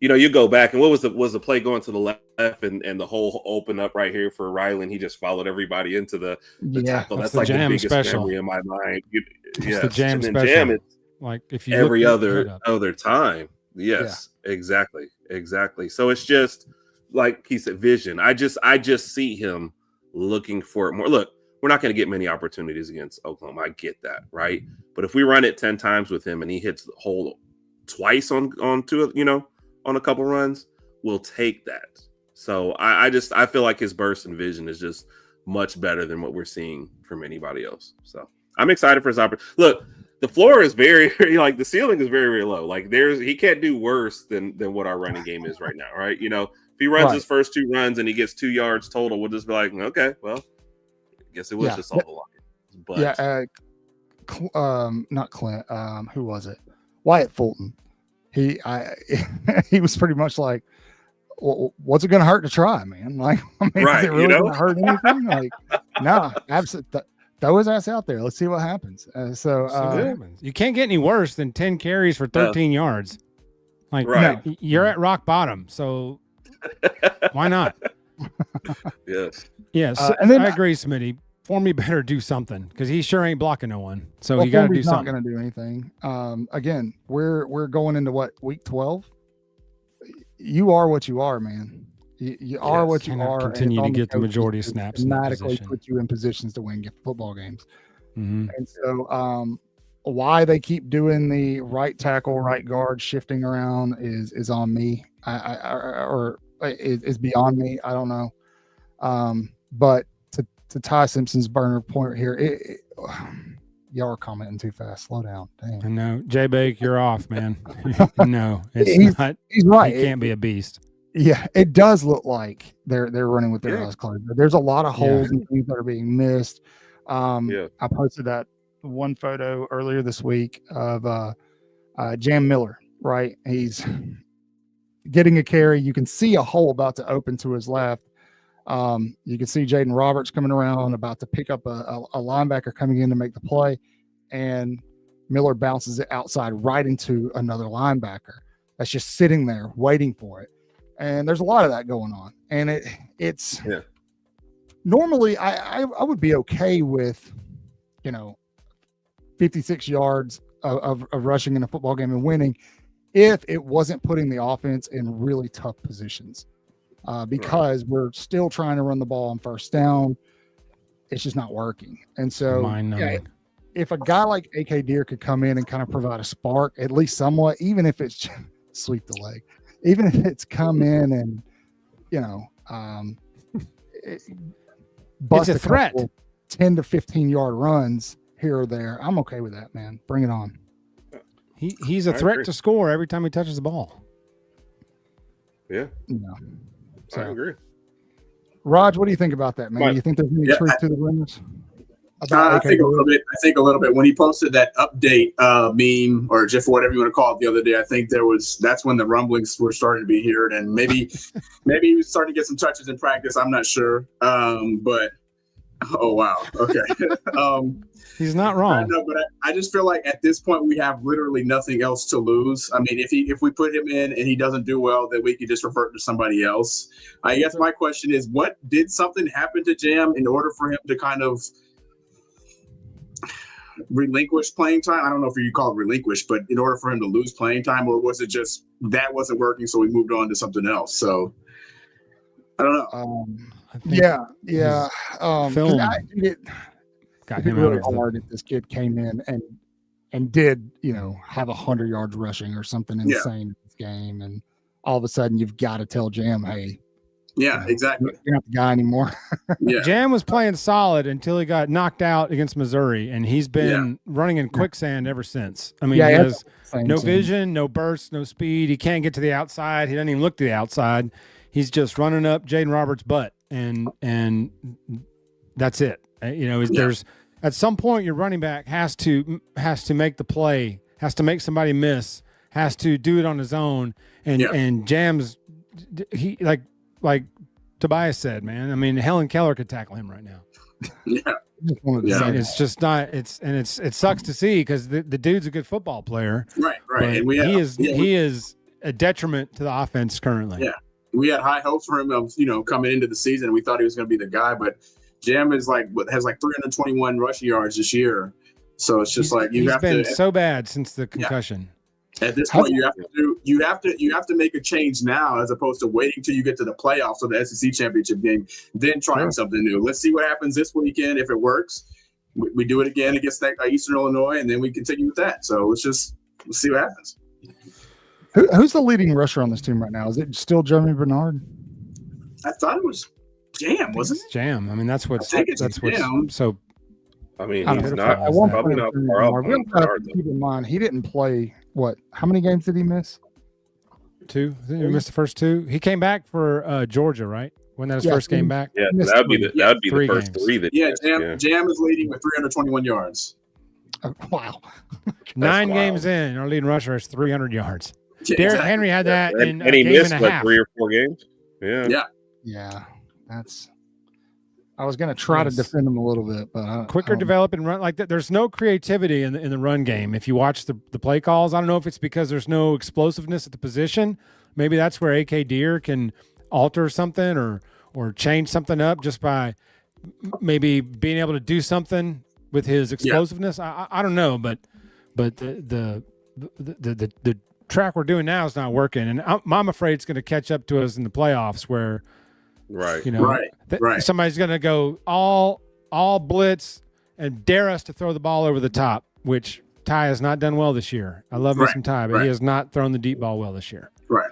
Speaker 2: You know, you go back and what was the play going to the left and the hole open up right here for Riley, and he just followed everybody into the tackle. That's like the biggest memory in my mind.
Speaker 4: It's the Jam
Speaker 2: and then
Speaker 4: special.
Speaker 2: Jam,
Speaker 4: like if you
Speaker 2: every other time. Yes, exactly. So it's just like he said, vision. I just see him looking for it more. Look, we're not going to get many opportunities against Oklahoma. I get that, right? But if we run it 10 times with him and he hits the hole twice on a couple runs, we'll take that. So I feel like his burst and vision is just much better than what we're seeing from anybody else. So I'm excited for his opportunity. Look, the floor is very, like the ceiling is very, very low. Like he can't do worse than what our running game is right now, right? You know, if he runs his first 2 runs and he gets 2 yards total, we'll just be like, okay, well, I guess it was just all the line. But
Speaker 1: not Clint. Who was it? Wyatt Fulton. He was pretty much like, well, what's it going to hurt to try, man? Like, I mean, is it really going to hurt anything? Like, nah, absolutely. Throw his ass out there. Let's see what happens.
Speaker 4: You can't get any worse than 10 carries for 13 yards. Like, you're at rock bottom. So why not?
Speaker 2: Yes.
Speaker 4: Yes. And then I agree, Smitty. Formie better do something because he sure ain't blocking no one. So you got to do something.
Speaker 1: Not going to do anything. Again, we're going into week 12. You are what you are, man. You are what you are.
Speaker 4: Continue to get the majority of snaps.
Speaker 1: Automatically put you in positions to win football games.
Speaker 4: Mm-hmm.
Speaker 1: And so, why they keep doing the right tackle, right guard shifting around is on me. Or is beyond me. I don't know. But to Ty Simpson's burner point here, y'all are commenting too fast. Slow down. Dang.
Speaker 4: I know. J-Bake, you're off, man. No, he's not. He's right. He can't be a beast.
Speaker 1: Yeah, it does look like they're running with their eyes closed. There's a lot of holes and things that are being missed. I posted that one photo earlier this week of Jam Miller, right? He's getting a carry. You can see a hole about to open to his left. You can see Jaden Roberts coming around about to pick up a linebacker coming in to make the play, and Miller bounces it outside right into another linebacker that's just sitting there waiting for it. And there's a lot of that going on. And it's normally I would be okay with, 56 yards of rushing in a football game and winning if it wasn't putting the offense in really tough positions. Because we're still trying to run the ball on first down. It's just not working. And so if a guy like A.K. Deer could come in and kind of provide a spark, at least somewhat, even if it's sweep the leg, even if it's come in and, bust
Speaker 4: it's a threat.
Speaker 1: 10 to 15 yard runs here or there, I'm okay with that, man. Bring it on.
Speaker 4: He's a threat to score every time he touches the ball.
Speaker 2: Yeah.
Speaker 1: No. So,
Speaker 2: I agree.
Speaker 1: Raj, what do you think about that, man? Do you think there's any truth to the rumors?
Speaker 3: I think a little bit. When he posted that update meme or GIF or whatever you want to call it the other day, I think that's when the rumblings were starting to be heard, and maybe he was starting to get some touches in practice. I'm not sure, but oh wow, okay.
Speaker 4: He's not wrong.
Speaker 3: No, but I just feel like at this point we have literally nothing else to lose. I mean, if we put him in and he doesn't do well, then we could just revert to somebody else. I guess my question is, did something happen to Jam in order for him to kind of relinquish playing time? I don't know if you call it relinquish, but in order for him to lose playing time, or was it just that wasn't working, so we moved on to something else. So I don't know.
Speaker 1: Yeah.
Speaker 4: Film
Speaker 1: It
Speaker 4: got
Speaker 1: hit
Speaker 4: him out
Speaker 1: really
Speaker 4: of the.
Speaker 1: hard if this kid came in and did, have 100 yards rushing or something insane in this game, and all of a sudden you've got to tell Jam, hey,
Speaker 3: exactly.
Speaker 1: You're not the guy anymore.
Speaker 4: Jam was playing solid until he got knocked out against Missouri, and he's been running in quicksand ever since. I mean, he has no vision, no burst, no speed. He can't get to the outside. He doesn't even look to the outside. He's just running up Jaden Roberts' butt, and that's it. There's at some point your running back has to make the play, has to make somebody miss, has to do it on his own, and Jam's he like Tobias said, man. I mean, Helen Keller could tackle him right now. It's just not. It sucks to see because the dude's a good football player.
Speaker 3: Right.
Speaker 4: And he is a detriment to the offense currently.
Speaker 3: Yeah, we had high hopes for him of coming into the season. We thought he was going to be the guy, but Jam has 321 rushing yards this year. So it's just
Speaker 4: he's been so bad since the concussion.
Speaker 3: At this point, you have to make a change now as opposed to waiting till you get to the playoffs or the SEC championship game, then trying something new. Let's see what happens this weekend. If it works, we do it again against Eastern Illinois, and then we continue with that. So let's see what happens.
Speaker 1: Who's the leading rusher on this team right now? Is it still Jeremy Bernard?
Speaker 3: I thought it was Jam, wasn't it?
Speaker 4: Jam. I mean, that's what's so.
Speaker 2: I mean, he's probably not far off.
Speaker 1: Keep in mind, he didn't play. What? How many games did he miss?
Speaker 4: 2. I think he missed the first 2. He came back for Georgia, right? When that his first game back.
Speaker 2: Yeah, that would be the first games. 3 that.
Speaker 3: Jam is leading with 321 yards.
Speaker 1: Oh, wow.
Speaker 4: 9 games in, our leading rusher has 300 yards. Derrick Henry had that in
Speaker 2: and he missed
Speaker 4: and a half.
Speaker 2: 3 or 4 games.
Speaker 1: Yeah. I was going to try to defend him a little bit, but
Speaker 4: quicker develop and run like that. There's no creativity in the run game. If you watch the play calls, I don't know if it's because there's no explosiveness at the position. Maybe that's where AK Deer can alter something or change something up just by maybe being able to do something with his explosiveness. I don't know, but the track we're doing now is not working, and I'm afraid it's going to catch up to us in the playoffs where. Somebody's going to go all blitz and dare us to throw the ball over the top, which Ty has not done well this year. I love me some Ty, but he has not thrown the deep ball well this year.
Speaker 3: Right.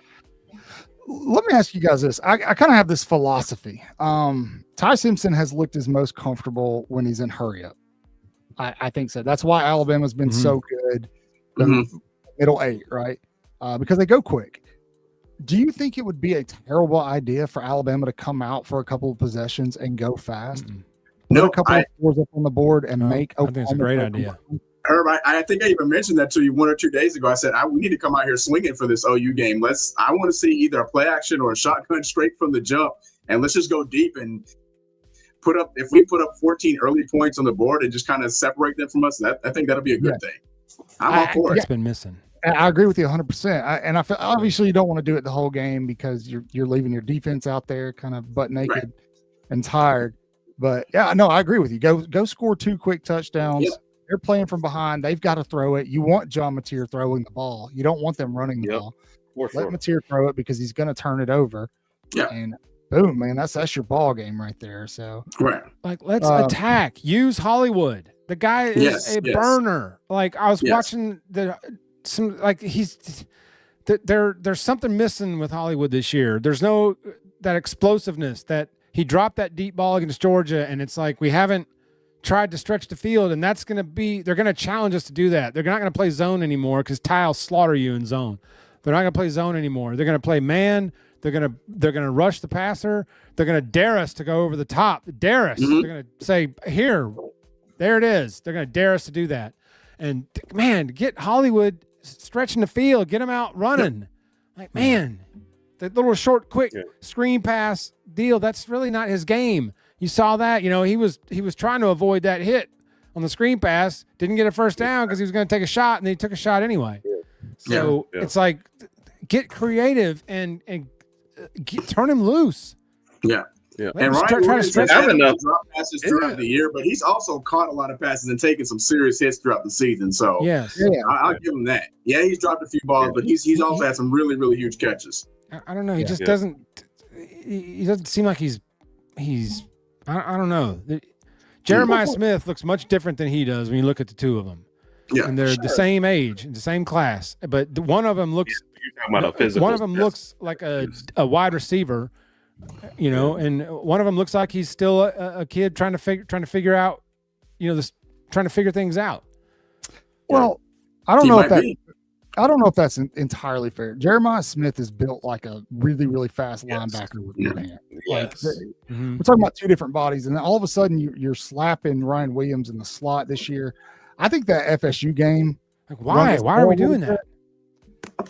Speaker 1: Let me ask you guys this. I kind of have this philosophy. Ty Simpson has looked his most comfortable when he's in hurry up. I think so. That's why Alabama's been so good. The middle 8, right? Because they go quick. Do you think it would be a terrible idea for Alabama to come out for a couple of possessions and go fast?
Speaker 3: No,
Speaker 1: put a couple of scores up on the board and make.
Speaker 4: I think it's a great idea.
Speaker 3: Herb, I think I even mentioned that to you 1 or 2 days ago. I said we need to come out here swinging for this OU game. I want to see either a play action or a shotgun straight from the jump, and let's just go deep and put up. If we put up 14 early points on the board and just kind of separate them from us, I think that'll be a good thing. I'm all for it.
Speaker 4: It's been missing.
Speaker 1: I agree with you 100%. And I feel obviously you don't want to do it the whole game because you're leaving your defense out there kind of butt naked and tired. But I agree with you. Go score 2 quick touchdowns. Yeah. They're playing from behind. They've got to throw it. You want John Mateer throwing the ball. You don't want them running the ball. Let Mateer throw it because he's going to turn it over. Yeah. And boom, man, that's your ball game right there. So
Speaker 4: let's attack. Use Hollywood. The guy is a burner. Like I was watching there's something missing with Hollywood this year. There's no that explosiveness that he dropped that deep ball against Georgia, and it's like we haven't tried to stretch the field, and they're going to challenge us to do that. They're not going to play zone anymore because Ty will slaughter you in zone. They're not going to play zone anymore. They're going to play man. They're going to rush the passer. They're going to dare us to go over the top. Dare us. They're going to say, here, there it is. They're going to dare us to do that. And man, get Hollywood stretching the field, get him out running. Like, man, that little short, quick screen pass deal, that's really not his game. You saw that, he was trying to avoid that hit on the screen pass, didn't get a first down because he was going to take a shot, and then he took a shot anyway. So it's like, get creative and turn him loose.
Speaker 3: Yeah.
Speaker 2: Yeah.
Speaker 3: And Ryan
Speaker 4: try to stretch
Speaker 3: has
Speaker 2: enough
Speaker 3: drop passes throughout the year, but he's also caught a lot of passes and taken some serious hits throughout the season. So
Speaker 4: yes,
Speaker 3: I'll give him that. Yeah, he's dropped a few balls, but he's also had some really, really huge catches.
Speaker 4: I don't know. He just doesn't. He doesn't seem like he's. I don't know. Jeremiah Smith looks much different than he does when you look at the two of them.
Speaker 3: Yeah,
Speaker 4: and they're the same age, the same class, but one of them looks.
Speaker 2: You're talking about a physical.
Speaker 4: One of them looks like a wide receiver. And one of them looks like he's still a kid trying to figure out, trying to figure things out.
Speaker 1: Well, I don't know if that's entirely fair. Jeremiah Smith is built like a really, really fast linebacker with one hand.
Speaker 2: Yes.
Speaker 1: We're talking about two different bodies, and then all of a sudden you're slapping Ryan Williams in the slot this year. I think that FSU game.
Speaker 4: Why are we doing that?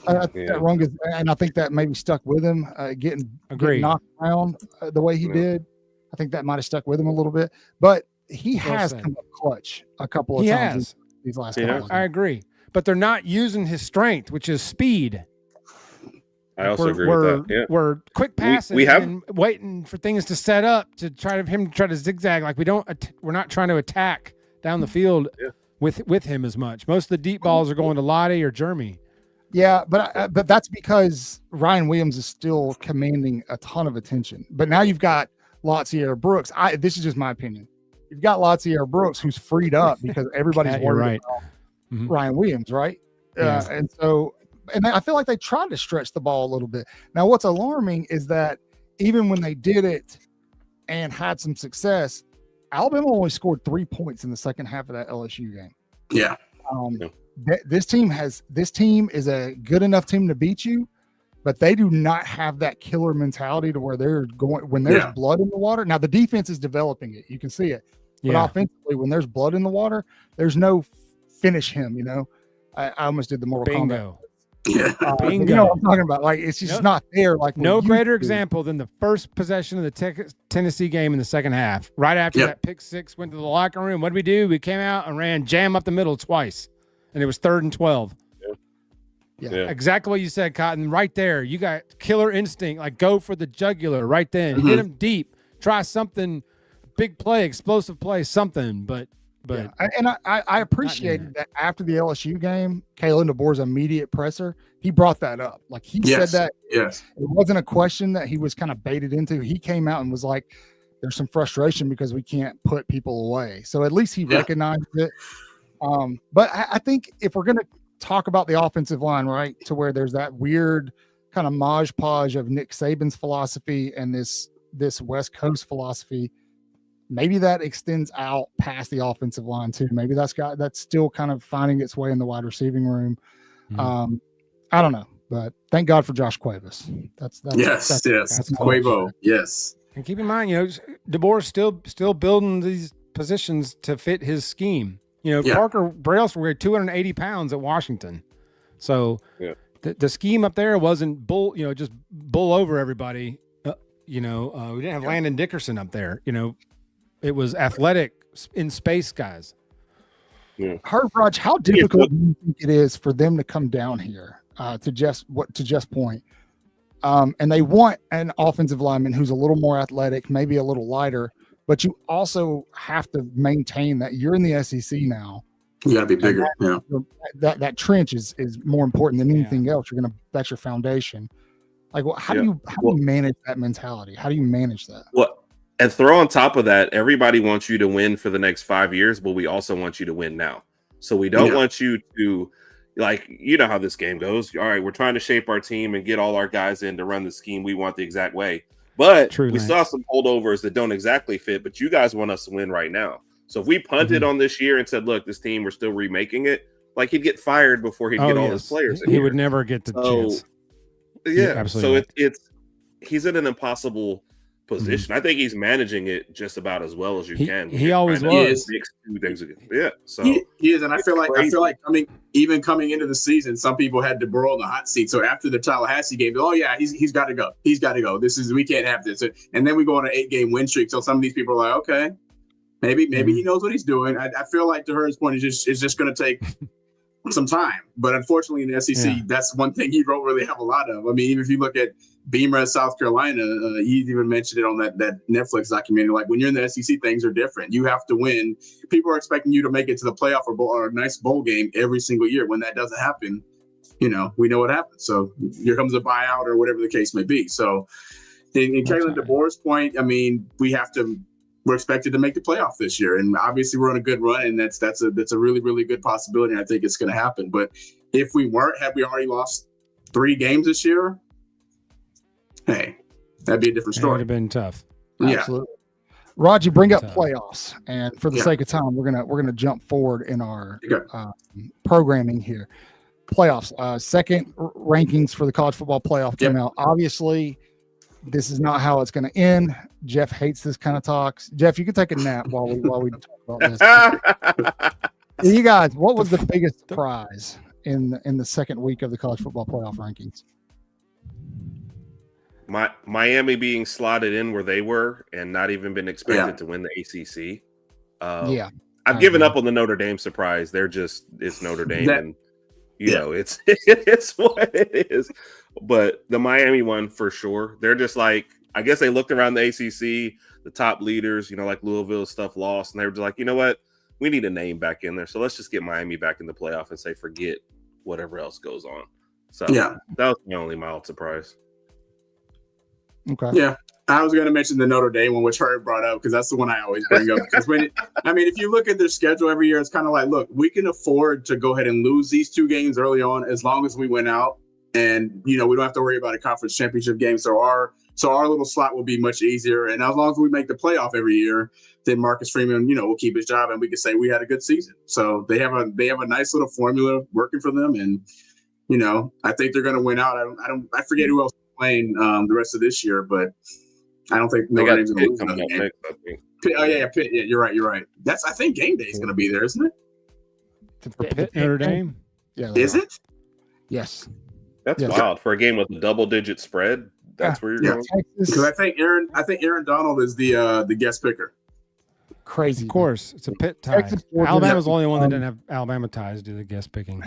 Speaker 1: That run is, and I think that maybe stuck with him, getting knocked around the way he did. I think that might have stuck with him a little bit, but he has come up clutch a couple of times these last couple of games.
Speaker 4: I agree, but they're not using his strength, which is speed.
Speaker 2: I also agree with that. Yeah.
Speaker 4: We're quick passing and waiting for things to set up to try to zigzag. Like we're not trying to attack down the field with him as much. Most of the deep balls are going to Lottie or Jeremy.
Speaker 1: Yeah, but that's because Ryan Williams is still commanding a ton of attention. But now you've got Latsier Brooks. This is just my opinion. You've got Latsier Brooks who's freed up because everybody's worried about Ryan Williams, right?
Speaker 4: Yeah.
Speaker 1: And I feel like they tried to stretch the ball a little bit. Now, what's alarming is that even when they did it and had some success, Alabama only scored 3 points in the second half of that LSU game.
Speaker 3: Yeah.
Speaker 1: This team is a good enough team to beat you, but they do not have that killer mentality to where they're going when there's blood in the water. Now the defense is developing it. You can see it. But offensively, when there's blood in the water, there's no finish him, I almost did the Mortal Kombat.
Speaker 3: Yeah.
Speaker 1: Bingo. You know what I'm talking about? Like it's just not there. Like
Speaker 4: no greater example than the first possession of the Tennessee game in the second half. Right after that pick six, went to the locker room. What did we do? We came out and ran jam up the middle twice. And it was 3rd and 12. Yeah. Exactly what you said, Cotton. Right there. You got killer instinct. Like, go for the jugular right then. Hit him deep. Try something, big play, explosive play, something. But
Speaker 1: and I appreciated that after the LSU game, Kalen DeBoer's immediate presser, he brought that up. Like, he said that.
Speaker 3: Yes.
Speaker 1: It wasn't a question that he was kind of baited into. He came out and was like, there's some frustration because we can't put people away. So at least he recognized it. But I think if we're going to talk about the offensive line, right, to where there's that weird kind of modge podge of Nick Saban's philosophy and this West Coast philosophy, maybe that extends out past the offensive line too. Maybe that's still kind of finding its way in the wide receiving room. I don't know, but thank God for Josh Cuevas. That's
Speaker 3: Cuevo. Yes.
Speaker 4: And keep in mind, DeBoer's still building these positions to fit his scheme. Parker Brailsford weighed 280 pounds at Washington. So the scheme up there wasn't just bull over everybody. We didn't have Landon Dickerson up there. It was athletic in space guys.
Speaker 1: Yeah. Raj, how difficult do you think it is for them to come down here to Jeff's point? And they want an offensive lineman who's a little more athletic, maybe a little lighter. But you also have to maintain that you're in the SEC now.
Speaker 3: You got to be bigger.
Speaker 1: That trench is more important than anything else. That's your foundation. Like, how do you manage that mentality? How do you manage that?
Speaker 2: Well, and throw on top of that, everybody wants you to win for the next 5 years, but we also want you to win now. So we don't want you to, how this game goes. All right, we're trying to shape our team and get all our guys in to run the scheme we want the exact way. But we saw some holdovers that don't exactly fit, but you guys want us to win right now. So if we punted on this year and said, look, this team, we're still remaking it, he'd get fired before he'd get all his players in
Speaker 4: He
Speaker 2: here.
Speaker 4: would never get the chance.
Speaker 2: Yeah, absolutely. So he's in an impossible position. I think he's managing it just about as well as you can.
Speaker 4: He always was.
Speaker 2: Yeah, so
Speaker 3: he is, and I feel like coming into the season, some people had DeBoer on the hot seat. So after the Tallahassee game, he's got to go. He's got to go. We can't have this. And then we go on an 8-game win streak. So some of these people are like, okay, maybe he knows what he's doing. I feel like, to Heard's point, it's just going to take some time. But unfortunately, in the SEC, that's one thing you don't really have a lot of. I mean, even if you look at Beamer in South Carolina, he even mentioned it on that Netflix documentary. Like when you're in the SEC, things are different. You have to win. People are expecting you to make it to the playoff or a nice bowl game every single year. When that doesn't happen, we know what happens. So here comes a buyout or whatever the case may be. So in Kalen DeBoer's point, I mean, we're expected to make the playoff this year, and obviously we're on a good run, and that's a really, really good possibility. And I think it's going to happen. But if we weren't, had we already lost 3 games this year, hey, that'd be a different story.
Speaker 4: It would have been tough.
Speaker 3: Yeah.
Speaker 1: Absolutely. Rod, you bring up playoffs, and for the sake of time, we're gonna jump forward in our programming here. Playoffs, second rankings for the college football playoff came out. Obviously, this is not how it's going to end. Jeff hates this kind of talks. Jeff, you can take a nap while we talk about this. You guys, what was the biggest prize in the second week of the college football playoff rankings?
Speaker 2: Miami being slotted in where they were and not even been expected to win the ACC. I've given up on the Notre Dame surprise. It's Notre Dame, and it's what it is. But the Miami one for sure. They're just like, I guess they looked around the ACC, the top leaders, like Louisville stuff lost, and they were just like, you know what, we need a name back in there. So let's just get Miami back in the playoff and say forget whatever else goes on. So that was my only mild surprise.
Speaker 1: Okay.
Speaker 3: Yeah. I was going to mention the Notre Dame one, which Herb brought up, because that's the one I always bring up. Because if you look at their schedule every year, it's kind of like, look, we can afford to go ahead and lose these 2 games early on as long as we win out. And, we don't have to worry about a conference championship game. So our little slot will be much easier. And as long as we make the playoff every year, then Marcus Freeman, will keep his job and we can say we had a good season. So they have a nice little formula working for them. And, I think they're going to win out. I forget who else is playing the rest of this year, but I don't think Notre Dame's going to lose another game. Pitt, Pitt. Yeah, you're right. I think game day is going to be there, isn't it?
Speaker 4: For Pitt, Notre Dame?
Speaker 1: Yeah.
Speaker 3: Is it?
Speaker 1: Yes.
Speaker 2: That's wild for a game with a double-digit spread. That's where you're going.
Speaker 3: Because I think Aaron Donald is the guest picker.
Speaker 1: Crazy.
Speaker 4: Of course, it's a Pitt tie. Alabama's the only one that didn't have Alabama ties do the guest picking.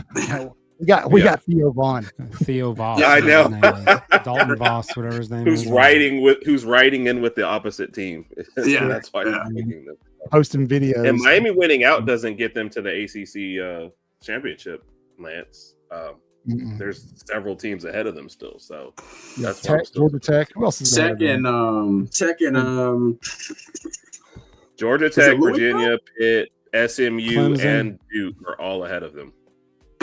Speaker 1: We got Theo Vaughn.
Speaker 4: Theo Voss.
Speaker 2: Yeah, I know.
Speaker 4: Dalton Voss, whatever his name
Speaker 2: is. Who's riding in with the opposite team. That's why
Speaker 1: I'm picking them. Posting videos.
Speaker 2: And Miami winning out doesn't get them to the ACC championship, Lance. There's several teams ahead of them still, so that's why
Speaker 1: Georgia Tech. Who else is
Speaker 3: Tech and
Speaker 2: Georgia Tech, Virginia, Pitt, SMU, Clemson, and Duke are all ahead of them.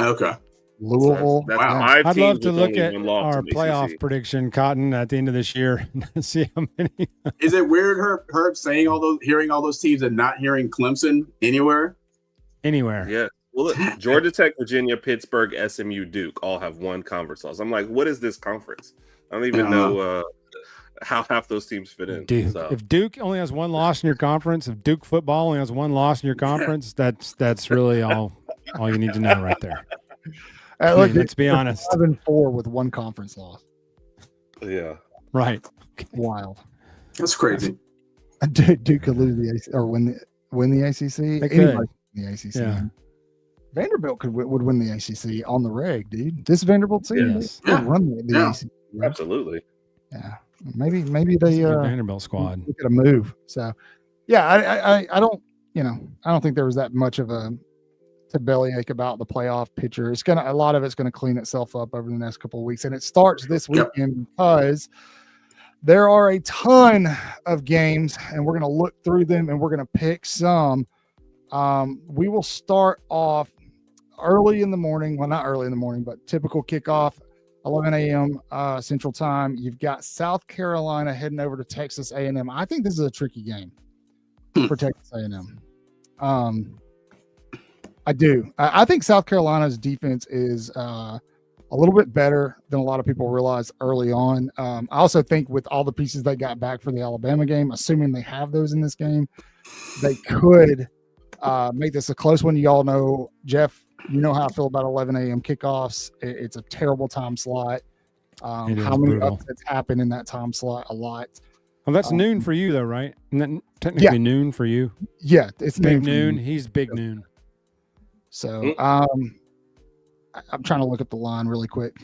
Speaker 3: Okay.
Speaker 1: Louisville.
Speaker 2: That's 5
Speaker 4: I'd
Speaker 2: teams
Speaker 4: love to
Speaker 2: with
Speaker 4: look
Speaker 2: only
Speaker 4: at
Speaker 2: one loss
Speaker 4: our
Speaker 2: in the
Speaker 4: playoff
Speaker 2: ACC.
Speaker 4: prediction, Cotton, at the end of this year and see how many.
Speaker 3: Is it weird, Herb, saying hearing all those teams and not hearing Clemson anywhere?
Speaker 4: Anywhere.
Speaker 2: Yeah. Well, look, Georgia Tech, Virginia, Pittsburgh, SMU, Duke all have one conference loss. I'm like, what is this conference? I don't even know how half those teams fit in.
Speaker 4: Duke.
Speaker 2: So.
Speaker 4: If Duke only has one loss in your conference, if Duke football only has one loss in your conference, that's really all you need to know right there. Let's be honest.
Speaker 1: 7-4 with one conference loss.
Speaker 2: Yeah.
Speaker 4: Right.
Speaker 1: Wild.
Speaker 3: That's crazy.
Speaker 1: Duke could lose the ACC or win the ACC.
Speaker 4: They could.
Speaker 1: The ACC.
Speaker 4: Yeah.
Speaker 1: Vanderbilt would win the ACC on the reg, dude. This Vanderbilt team would run the ACC. Right?
Speaker 2: Absolutely.
Speaker 1: Yeah. Maybe they
Speaker 4: Vanderbilt squad.
Speaker 1: Look at a move. So yeah, I don't think there was that much of a bellyache about the playoff picture. A lot of it's gonna clean itself up over the next couple of weeks. And it starts this weekend because there are a ton of games and we're gonna look through them and we're gonna pick some. We will start off early in the morning. Well, not early in the morning, but typical kickoff, 11 a.m. Central Time. You've got South Carolina heading over to Texas A&M. I think this is a tricky game for Texas A&M. I do. I think South Carolina's defense is a little bit better than a lot of people realize early on. I also think with all the pieces they got back for the Alabama game, assuming they have those in this game, they could make this a close one. You all know, Jeff, you know how I feel about 11 a.m. kickoffs. It's a terrible time slot. How many upsets happen in that time slot? A lot.
Speaker 4: Well, that's noon for you, though, right? Isn't that technically noon for you?
Speaker 1: Yeah, it's
Speaker 4: big noon. He's big noon.
Speaker 1: So, I'm trying to look up the line really quick.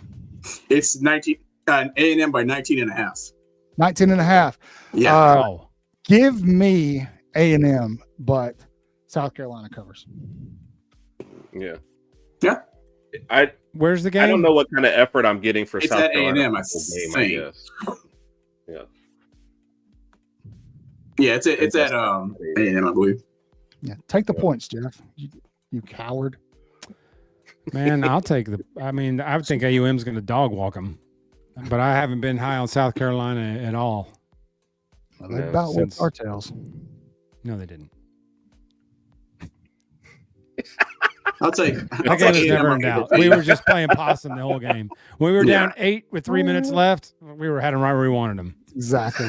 Speaker 3: It's 19 A&M by 19.5.
Speaker 1: 19.5.
Speaker 3: Yeah.
Speaker 4: Wow.
Speaker 1: Give me A&M, but South Carolina covers.
Speaker 2: Yeah.
Speaker 3: Yeah.
Speaker 4: Where's the game?
Speaker 2: I don't know what kind of effort I'm getting for
Speaker 3: It's
Speaker 2: South
Speaker 3: at
Speaker 2: Carolina.
Speaker 3: A&M, I
Speaker 2: guess. Yeah.
Speaker 3: Yeah, it's at A&M, I believe.
Speaker 1: Yeah, take the points, Jeff. You coward.
Speaker 4: Man, I'll take the. I mean, I think AUM's going to dog walk them, but I haven't been high on South Carolina at all.
Speaker 1: Well, they about whipped our tails.
Speaker 4: No, they didn't.
Speaker 3: I'll take.
Speaker 4: That game was never in doubt. We were just playing possum the whole game. When we were down 8 with 3 minutes left, we were heading right where we wanted them.
Speaker 1: Exactly.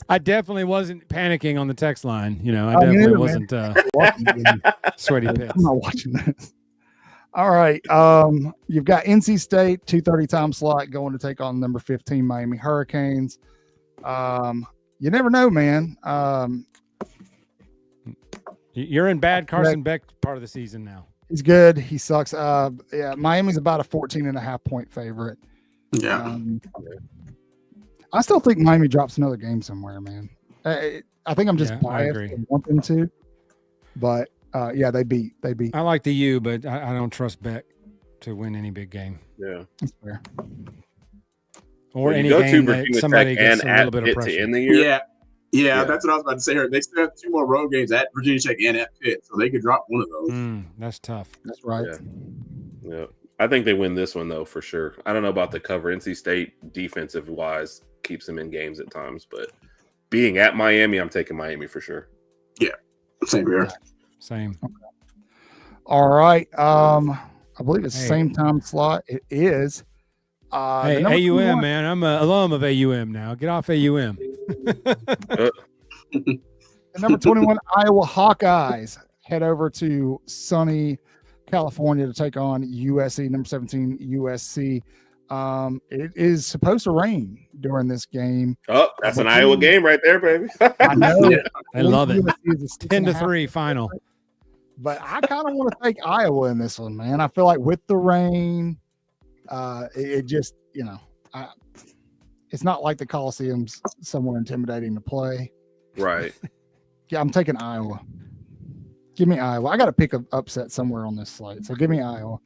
Speaker 4: I definitely wasn't panicking on the text line. You know, I definitely wasn't sweaty pits.
Speaker 1: I'm not watching this. All right. You've got NC State, 2:30 time slot, going to take on number 15 Miami Hurricanes. You never know, man.
Speaker 4: You're in bad Carson Beck part of the season now.
Speaker 1: He's good. He sucks. Yeah, Miami's about a 14.5 point favorite.
Speaker 3: Yeah.
Speaker 1: I still think Miami drops another game somewhere, man. I think I'm just biased and want them to. But yeah, they beat.
Speaker 4: I like the U, but I don't trust Beck to win any big game.
Speaker 2: Yeah,
Speaker 1: that's fair.
Speaker 4: Or any game that somebody gets a little bit of pressure.
Speaker 2: To end the year.
Speaker 3: Yeah, that's what I was about to say here. They still have 2 more road games at Virginia Tech and at Pitt, so they could drop one of those.
Speaker 4: That's tough.
Speaker 1: That's right.
Speaker 2: Yeah. I think they win this one, though, for sure. I don't know about the cover. NC State, defensive-wise, keeps them in games at times. But being at Miami, I'm taking Miami for sure.
Speaker 3: Yeah, same here.
Speaker 4: Same.
Speaker 1: Okay. All right. I believe it's the same time slot. It is.
Speaker 4: Hey, AUM, man. I'm an alum of AUM now. Get off AUM.
Speaker 1: The number 21 Iowa Hawkeyes head over to sunny California to take on USC, number 17 USC. It is supposed to rain during this game.
Speaker 2: Oh, that's an Iowa game right there, baby.
Speaker 1: I know.
Speaker 4: I love it. 10-3 final.
Speaker 1: But I kind of want to take Iowa in this one, man. I feel like with the rain, it just, it's not like the Coliseum's somewhere intimidating to play.
Speaker 2: Right.
Speaker 1: Yeah, I'm taking Iowa. Give me Iowa. I got to pick an upset somewhere on this slate, so give me Iowa.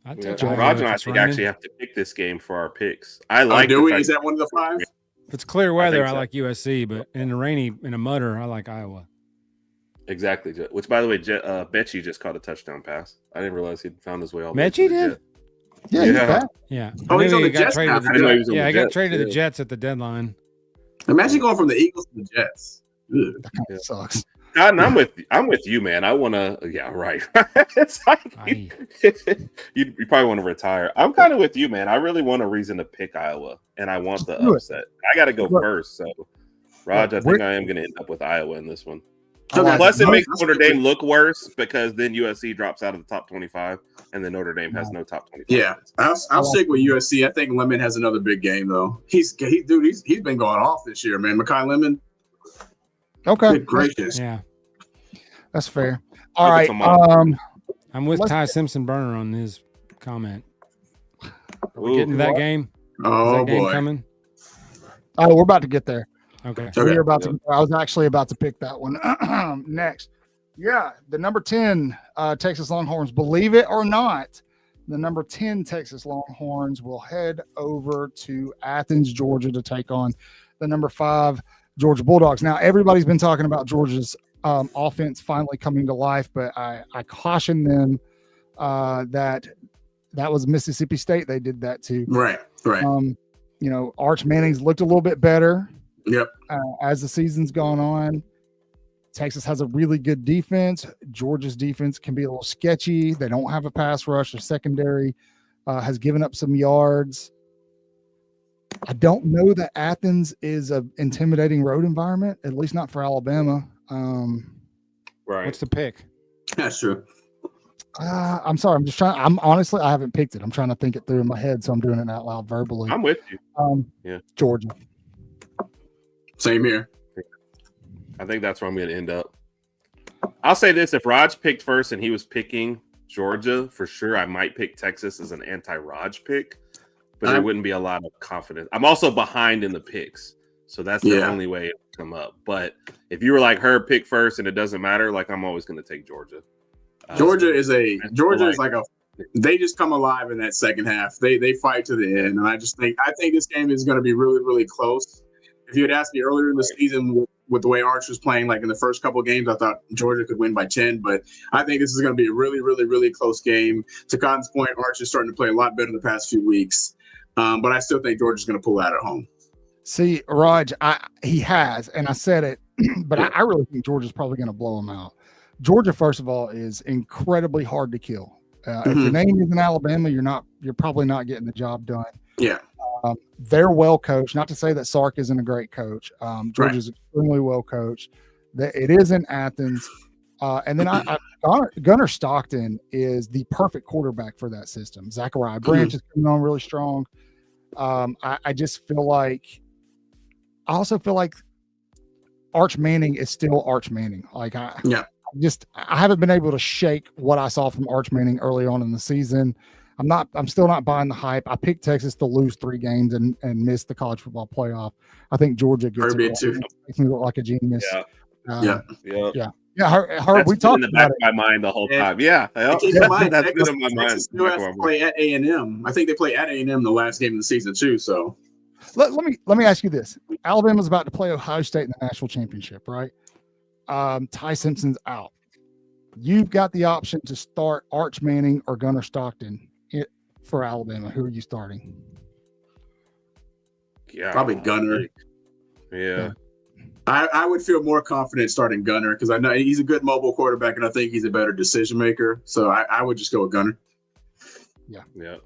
Speaker 2: Roger and I think actually have to pick this game for our picks. I like.
Speaker 3: Is that one of the 5?
Speaker 4: If it's clear weather, I like USC, but in a mutter, I like Iowa.
Speaker 2: Exactly. Which, by the way, Mechie just caught a touchdown pass. I didn't realize he'd found his way all the
Speaker 4: way.
Speaker 2: Mechie
Speaker 4: did?
Speaker 1: Yeah.
Speaker 3: Oh, he's on the Jets now.
Speaker 4: I got traded to the Jets at the deadline.
Speaker 3: Imagine going from the Eagles to the Jets.
Speaker 1: That kind of sucks.
Speaker 2: God, and I'm with you, man. I want to. Yeah, right. It's like you probably want to retire. I'm kind of with you, man. I really want a reason to pick Iowa, and I want the upset. I got to go first. So, Raj, I think I am going to end up with Iowa in this one. Plus, it makes Notre Dame look worse because then USC drops out of the top 25, and then Notre Dame has no top 25.
Speaker 3: Yeah, I'll stick with USC. I think Lemon has another big game though. He's been going off this year, man. Makai Lemon.
Speaker 1: Okay.
Speaker 3: Good gracious.
Speaker 4: Yeah,
Speaker 1: that's fair. All right.
Speaker 4: I'm with Ty Simpson Burner on his comment. Are we getting to that game?
Speaker 3: Oh,
Speaker 4: boy.
Speaker 3: Game
Speaker 4: coming?
Speaker 1: Oh, we're about to get there.
Speaker 4: Okay.
Speaker 1: We're about to. I was actually about to pick that one next. Yeah, the number 10 Texas Longhorns. Believe it or not, the number 10 Texas Longhorns will head over to Athens, Georgia, to take on the number 5 Georgia Bulldogs. Now, everybody's been talking about Georgia's offense finally coming to life, but I caution them that was Mississippi State. They did that too.
Speaker 3: Right.
Speaker 1: Arch Manning's looked a little bit better.
Speaker 3: Yep.
Speaker 1: As the season's gone on, Texas has a really good defense. Georgia's defense can be a little sketchy. They don't have a pass rush. Their secondary has given up some yards. I don't know that Athens is an intimidating road environment, at least not for Alabama.
Speaker 2: Right.
Speaker 4: What's the pick?
Speaker 3: That's true.
Speaker 1: I'm sorry. I'm just trying. I haven't picked it. I'm trying to think it through in my head, so I'm doing it out loud verbally.
Speaker 2: I'm with you.
Speaker 1: Georgia.
Speaker 3: Same here.
Speaker 2: I think that's where I'm going to end up. I'll say this: if Raj picked first and he was picking Georgia for sure. I might pick Texas as an anti-Raj pick, but there wouldn't be a lot of confidence. I'm also behind in the picks, so that's the only way it would come up. But if you were like her pick first and it doesn't matter, like I'm always going to take Georgia.
Speaker 3: Georgia is like a they just come alive in that second half. They fight to the end, and I think this game is going to be really, really close. If you had asked me earlier in the season with the way Arch was playing, like in the first couple of games, I thought Georgia could win by 10, but I think this is going to be a really, really, really close game. To Cotton's point, Arch is starting to play a lot better the past few weeks, but I still think Georgia's going to pull out at home.
Speaker 1: See, Raj, he has, and I said it, but I really think Georgia's probably going to blow him out. Georgia, first of all, is incredibly hard to kill. If your name is in Alabama, you're probably not getting the job done.
Speaker 3: Yeah.
Speaker 1: They're well coached. Not to say that Sark isn't a great coach. Georgia's extremely well coached. It is in Athens. And then Gunnar Stockton is the perfect quarterback for that system. Zachariah Branch is coming on really strong. I just feel like – I also feel like Arch Manning is still Arch Manning. Like I haven't been able to shake what I saw from Arch Manning early on in the season. I'm still not buying the hype. I picked Texas to lose 3 games and miss the college football playoff. I think Georgia gets it. Makes me look like a genius.
Speaker 2: Yeah.
Speaker 1: We talked
Speaker 2: in the back of my mind the whole time. That's been in my mind.
Speaker 3: Texas still has to play at A&M. I think they play at A&M the last game of the season too. So
Speaker 1: let me ask you this: Alabama's about to play Ohio State in the national championship, right? Ty Simpson's out. You've got the option to start Arch Manning or Gunnar Stockton for Alabama. Who are you starting?
Speaker 3: Yeah, probably Gunnar.
Speaker 2: Yeah.
Speaker 3: I would feel more confident starting Gunnar because I know he's a good mobile quarterback and I think he's a better decision maker. So I would just go with Gunnar.
Speaker 2: Yeah.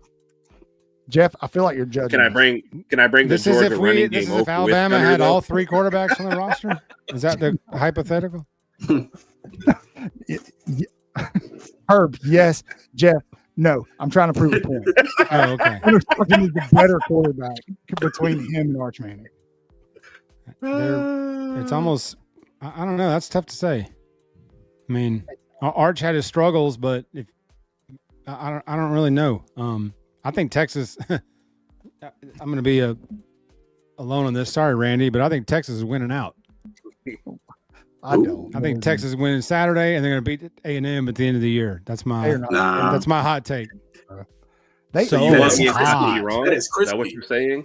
Speaker 1: Jeff, I feel like you're judging.
Speaker 2: Can I bring
Speaker 4: this
Speaker 2: the Georgia running game?
Speaker 4: This is if Alabama had all 3 quarterbacks on the roster? Is that the hypothetical?
Speaker 1: Herb, yes. Jeff, no. I'm trying to prove a point.
Speaker 4: Oh, okay.
Speaker 1: Stockton is the better quarterback between him and Arch Manning.
Speaker 4: It's almost, I don't know. That's tough to say. I mean, Arch had his struggles, but I don't really know. I think Texas. I'm going to be alone on this. Sorry, Randy, but I think Texas is winning out.
Speaker 1: I don't.
Speaker 4: I think Texas is winning Saturday, and they're going to beat A&M at the end of the year. That's my hot take.
Speaker 2: That is crispy. Is that what you're saying?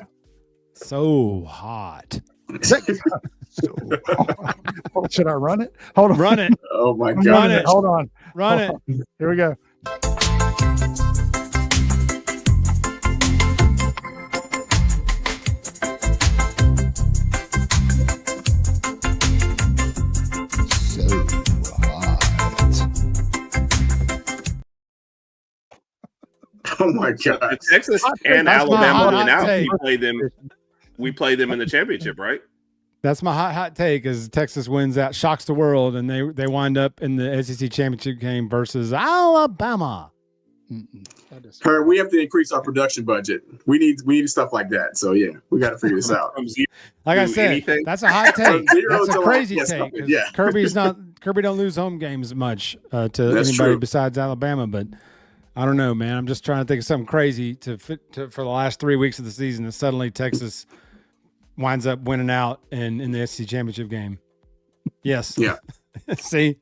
Speaker 4: So hot.
Speaker 1: Should I run it? Hold on.
Speaker 4: Run it.
Speaker 3: Oh my God.
Speaker 4: Run it.
Speaker 1: Hold on.
Speaker 4: Run it.
Speaker 1: Here we go.
Speaker 3: Oh my God.
Speaker 2: Texas and Alabama went out. We play them in the championship, right?
Speaker 4: That's my hot take is Texas wins out, shocks the world, and they wind up in the SEC championship game versus Alabama.
Speaker 3: Her, we have to increase our production budget. We need stuff like that. So yeah, we got to figure this out.
Speaker 4: Like I said, that's a hot take. That's a crazy take.
Speaker 3: Yeah.
Speaker 4: Kirby don't lose home games much to anybody besides Alabama, but I don't know, man. I'm just trying to think of something crazy for the last 3 weeks of the season, and suddenly Texas winds up winning out in the SEC championship game. Yes.
Speaker 3: Yeah.
Speaker 4: See,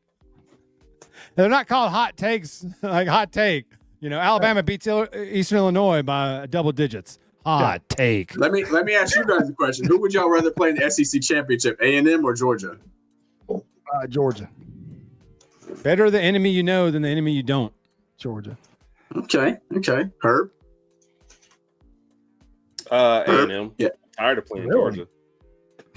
Speaker 4: they're not called hot takes. Like hot take. You know, Alabama beats Eastern Illinois by double digits. Hot take.
Speaker 3: Let me ask you guys a question. Who would y'all rather play in the SEC championship, A&M or Georgia?
Speaker 1: Georgia.
Speaker 4: Better the enemy you know than the enemy you don't.
Speaker 1: Georgia.
Speaker 3: Okay. Herb?
Speaker 2: A&M.
Speaker 3: Yeah.
Speaker 2: Tired of playing Georgia.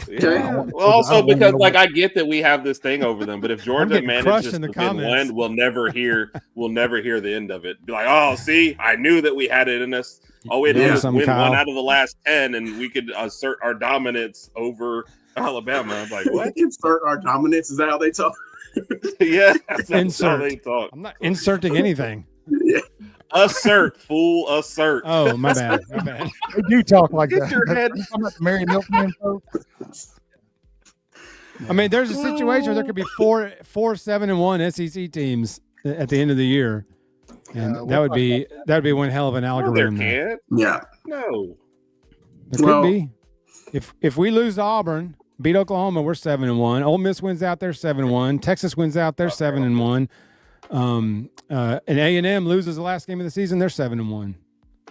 Speaker 3: Okay.
Speaker 2: Yeah. Well, also because I get that we have this thing over them, but if Georgia manages to win, we'll never hear the end of it. Be like, oh, see, I knew that we had it in us. All we had to do was win 1 out of the last 10, and we could assert our dominance over Alabama. I'm like, what?
Speaker 3: Insert our dominance? Is that how they talk?
Speaker 2: Yeah, that's how they talk.
Speaker 4: I'm not inserting anything.
Speaker 3: Yeah.
Speaker 2: Assert, fool, assert.
Speaker 4: Oh, my bad.
Speaker 1: They do talk like that.
Speaker 2: Your head.
Speaker 1: I'm not the Mary Milkman folks.
Speaker 4: I mean, there's a situation where there could be 4-7-1 SEC teams at the end of the year. And that would be one hell of an algorithm.
Speaker 2: No, there can't.
Speaker 3: Yeah.
Speaker 2: No.
Speaker 4: There could be. If we lose to Auburn, beat Oklahoma, we're 7-1. Ole Miss wins out, they're 7-1. Texas wins out, they're 7-1. And A&M loses the last game of the season, they're 7-1.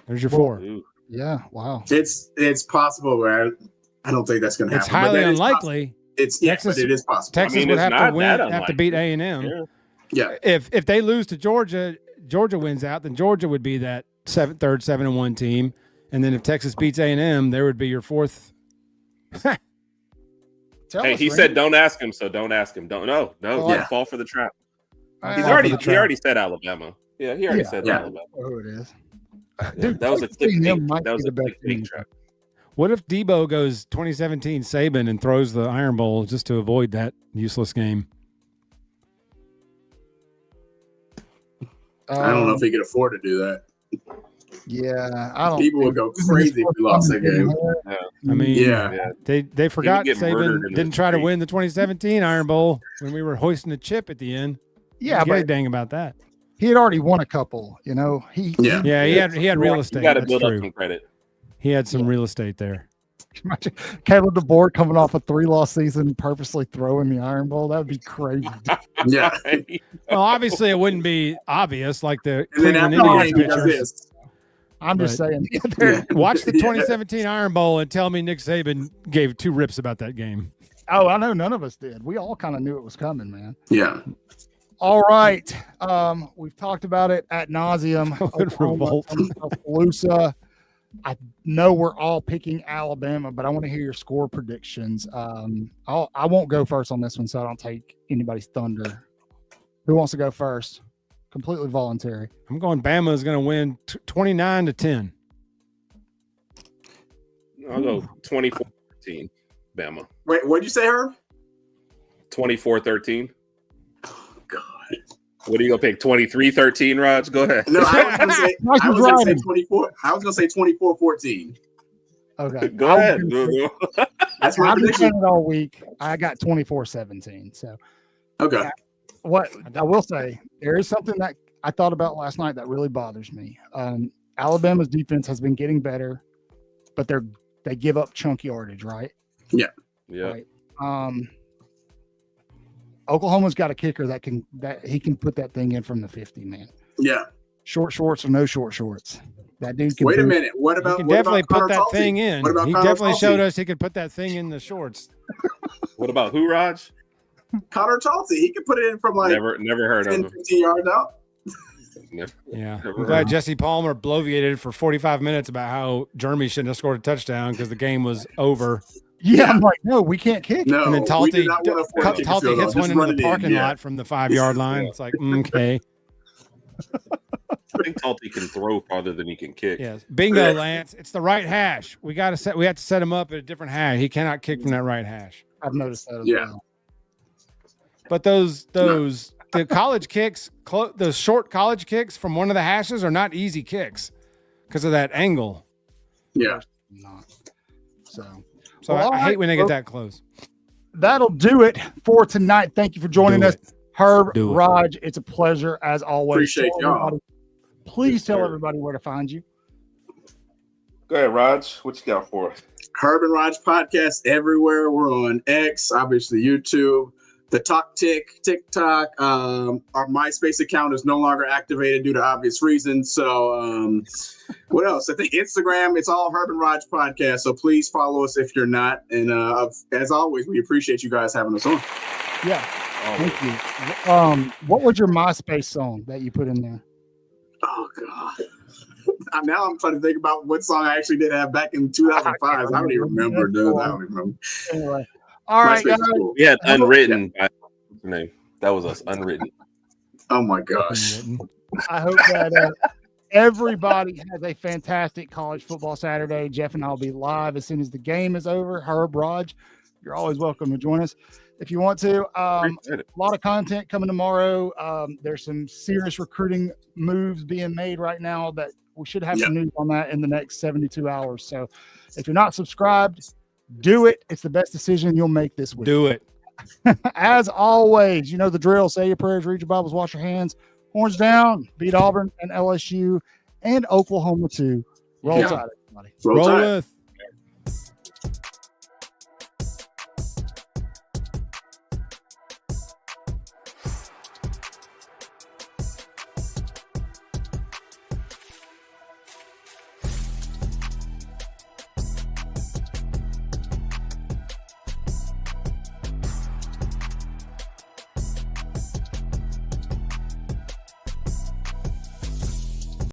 Speaker 4: There's your 4.
Speaker 1: Yeah, wow.
Speaker 3: It's possible, but I don't think that's going to happen.
Speaker 4: It's highly unlikely.
Speaker 3: But it is possible.
Speaker 4: Texas would have to beat A&M.
Speaker 3: Yeah.
Speaker 4: If they lose to Georgia, Georgia wins out, then Georgia would be that third 7-1 team. And then if Texas beats A&M, there would be your 4th.
Speaker 2: He said don't ask him, so don't ask him. Don't fall for the trap. He already said Alabama. Yeah, he already said Alabama.
Speaker 1: Who it is.
Speaker 2: Dude, that was a big trap.
Speaker 4: What if Debo goes 2017 Saban and throws the Iron Bowl just to avoid that useless game?
Speaker 3: I don't know if he could afford to do that.
Speaker 1: Yeah, I don't.
Speaker 3: People would go crazy if we lost that game.
Speaker 4: I mean, they forgot Saban didn't try to win the 2017 Iron Bowl when we were hoisting a chip at the end.
Speaker 1: Yeah,
Speaker 4: but dang about that.
Speaker 1: He had already won a couple. You know, he had real estate.
Speaker 2: You got to build up some credit.
Speaker 4: He had some real estate there.
Speaker 1: Imagine Caleb DeBoer coming off a 3-loss season, purposely throwing the Iron Bowl. That would be crazy.
Speaker 3: Yeah.
Speaker 4: Well, obviously it wouldn't be obvious like the Cleveland Indians pitchers.
Speaker 1: I'm just saying.
Speaker 4: Watch the 2017 Iron Bowl and tell me Nick Saban gave 2 rips about that game.
Speaker 1: Oh, I know none of us did. We all kind of knew it was coming, man.
Speaker 3: Yeah.
Speaker 1: All right. We've talked about it ad nauseum. Tuscaloosa. I know we're all picking Alabama, but I want to hear your score predictions. I won't go first on this one, so I don't take anybody's thunder. Who wants to go first? Completely voluntary.
Speaker 4: I'm going Bama is going to win 29-10.
Speaker 2: I'll go 24-13, Bama.
Speaker 3: Wait, what'd you say, Herb?
Speaker 2: 24-13.
Speaker 3: Oh, God.
Speaker 2: What are you going to pick, 23-13, Raj? Go ahead.
Speaker 3: No, I was going to say 24. I was going to say 24-14.
Speaker 1: Okay.
Speaker 2: Go ahead.
Speaker 3: That's my prediction.
Speaker 1: All week. I got 24-17. So,
Speaker 3: okay.
Speaker 1: What I will say, there is something that I thought about last night that really bothers me. Alabama's defense has been getting better, but they give up chunk yardage, right?
Speaker 3: Yeah.
Speaker 2: Yeah.
Speaker 1: Right. Oklahoma's got a kicker that he can put that thing in from the 50, man.
Speaker 3: Yeah.
Speaker 1: Short shorts or no short shorts. That dude can.
Speaker 3: Wait a minute. What about?
Speaker 4: He can definitely put that thing in. He definitely showed us he could put that thing in the shorts.
Speaker 2: What about who, Raj?
Speaker 3: Connor Talty. He could put it in from like
Speaker 2: never heard 10,
Speaker 3: of him. 15 yards out.
Speaker 4: I'm glad Jesse Palmer bloviated for 45 minutes about how Jeremy shouldn't have scored a touchdown because the game was over.
Speaker 1: Yeah, I'm like, no, we can't kick.
Speaker 3: No,
Speaker 4: and then Talty hits one into the parking lot from the 5-yard line. It's like, okay.
Speaker 2: I think Talty can throw farther than he can kick.
Speaker 4: Yes, bingo, Lance. It's the right hash. We have to set him up at a different hash. He cannot kick from that right hash.
Speaker 1: I've noticed that as well.
Speaker 4: But the college kicks, those short college kicks from one of the hashes are not easy kicks because of that angle.
Speaker 3: Yeah.
Speaker 4: So I hate when they get that close.
Speaker 1: That'll do it for tonight. Thank you for joining us. Herb, Raj, it's a pleasure as always.
Speaker 3: Appreciate y'all.
Speaker 1: Please tell everybody where to find you.
Speaker 2: Go ahead, Raj. What you got for us?
Speaker 3: Herb and Raj podcast everywhere. We're on X, obviously YouTube, the TikTok. Our MySpace account is no longer activated due to obvious reasons. So what else? I think Instagram, it's all Herb and Raj podcast. So please follow us if you're not. And as always, we appreciate you guys having us on.
Speaker 1: Yeah. Thank you. What was your MySpace song that you put in there?
Speaker 3: Oh, God. Now I'm trying to think about what song I actually did have back in 2005. I don't even remember, dude. I don't even remember.
Speaker 1: Anyway. All right, guys.
Speaker 2: Cool. We had Unwritten. What's her name? That was us, Unwritten.
Speaker 3: Oh, my gosh.
Speaker 1: I hope that everybody has a fantastic college football Saturday. Jeff and I will be live as soon as the game is over. Herb, Raj, you're always welcome to join us if you want to. A lot of content coming tomorrow. There's some serious recruiting moves being made right now that we should have some news on that in the next 72 hours. So if you're not subscribed, do it. It's the best decision you'll make this week.
Speaker 4: Do it.
Speaker 1: As always, you know the drill. Say your prayers, read your Bibles, wash your hands. Horns down, beat Auburn and LSU and Oklahoma too. Roll Tide, everybody.
Speaker 3: Roll Tide.
Speaker 4: with.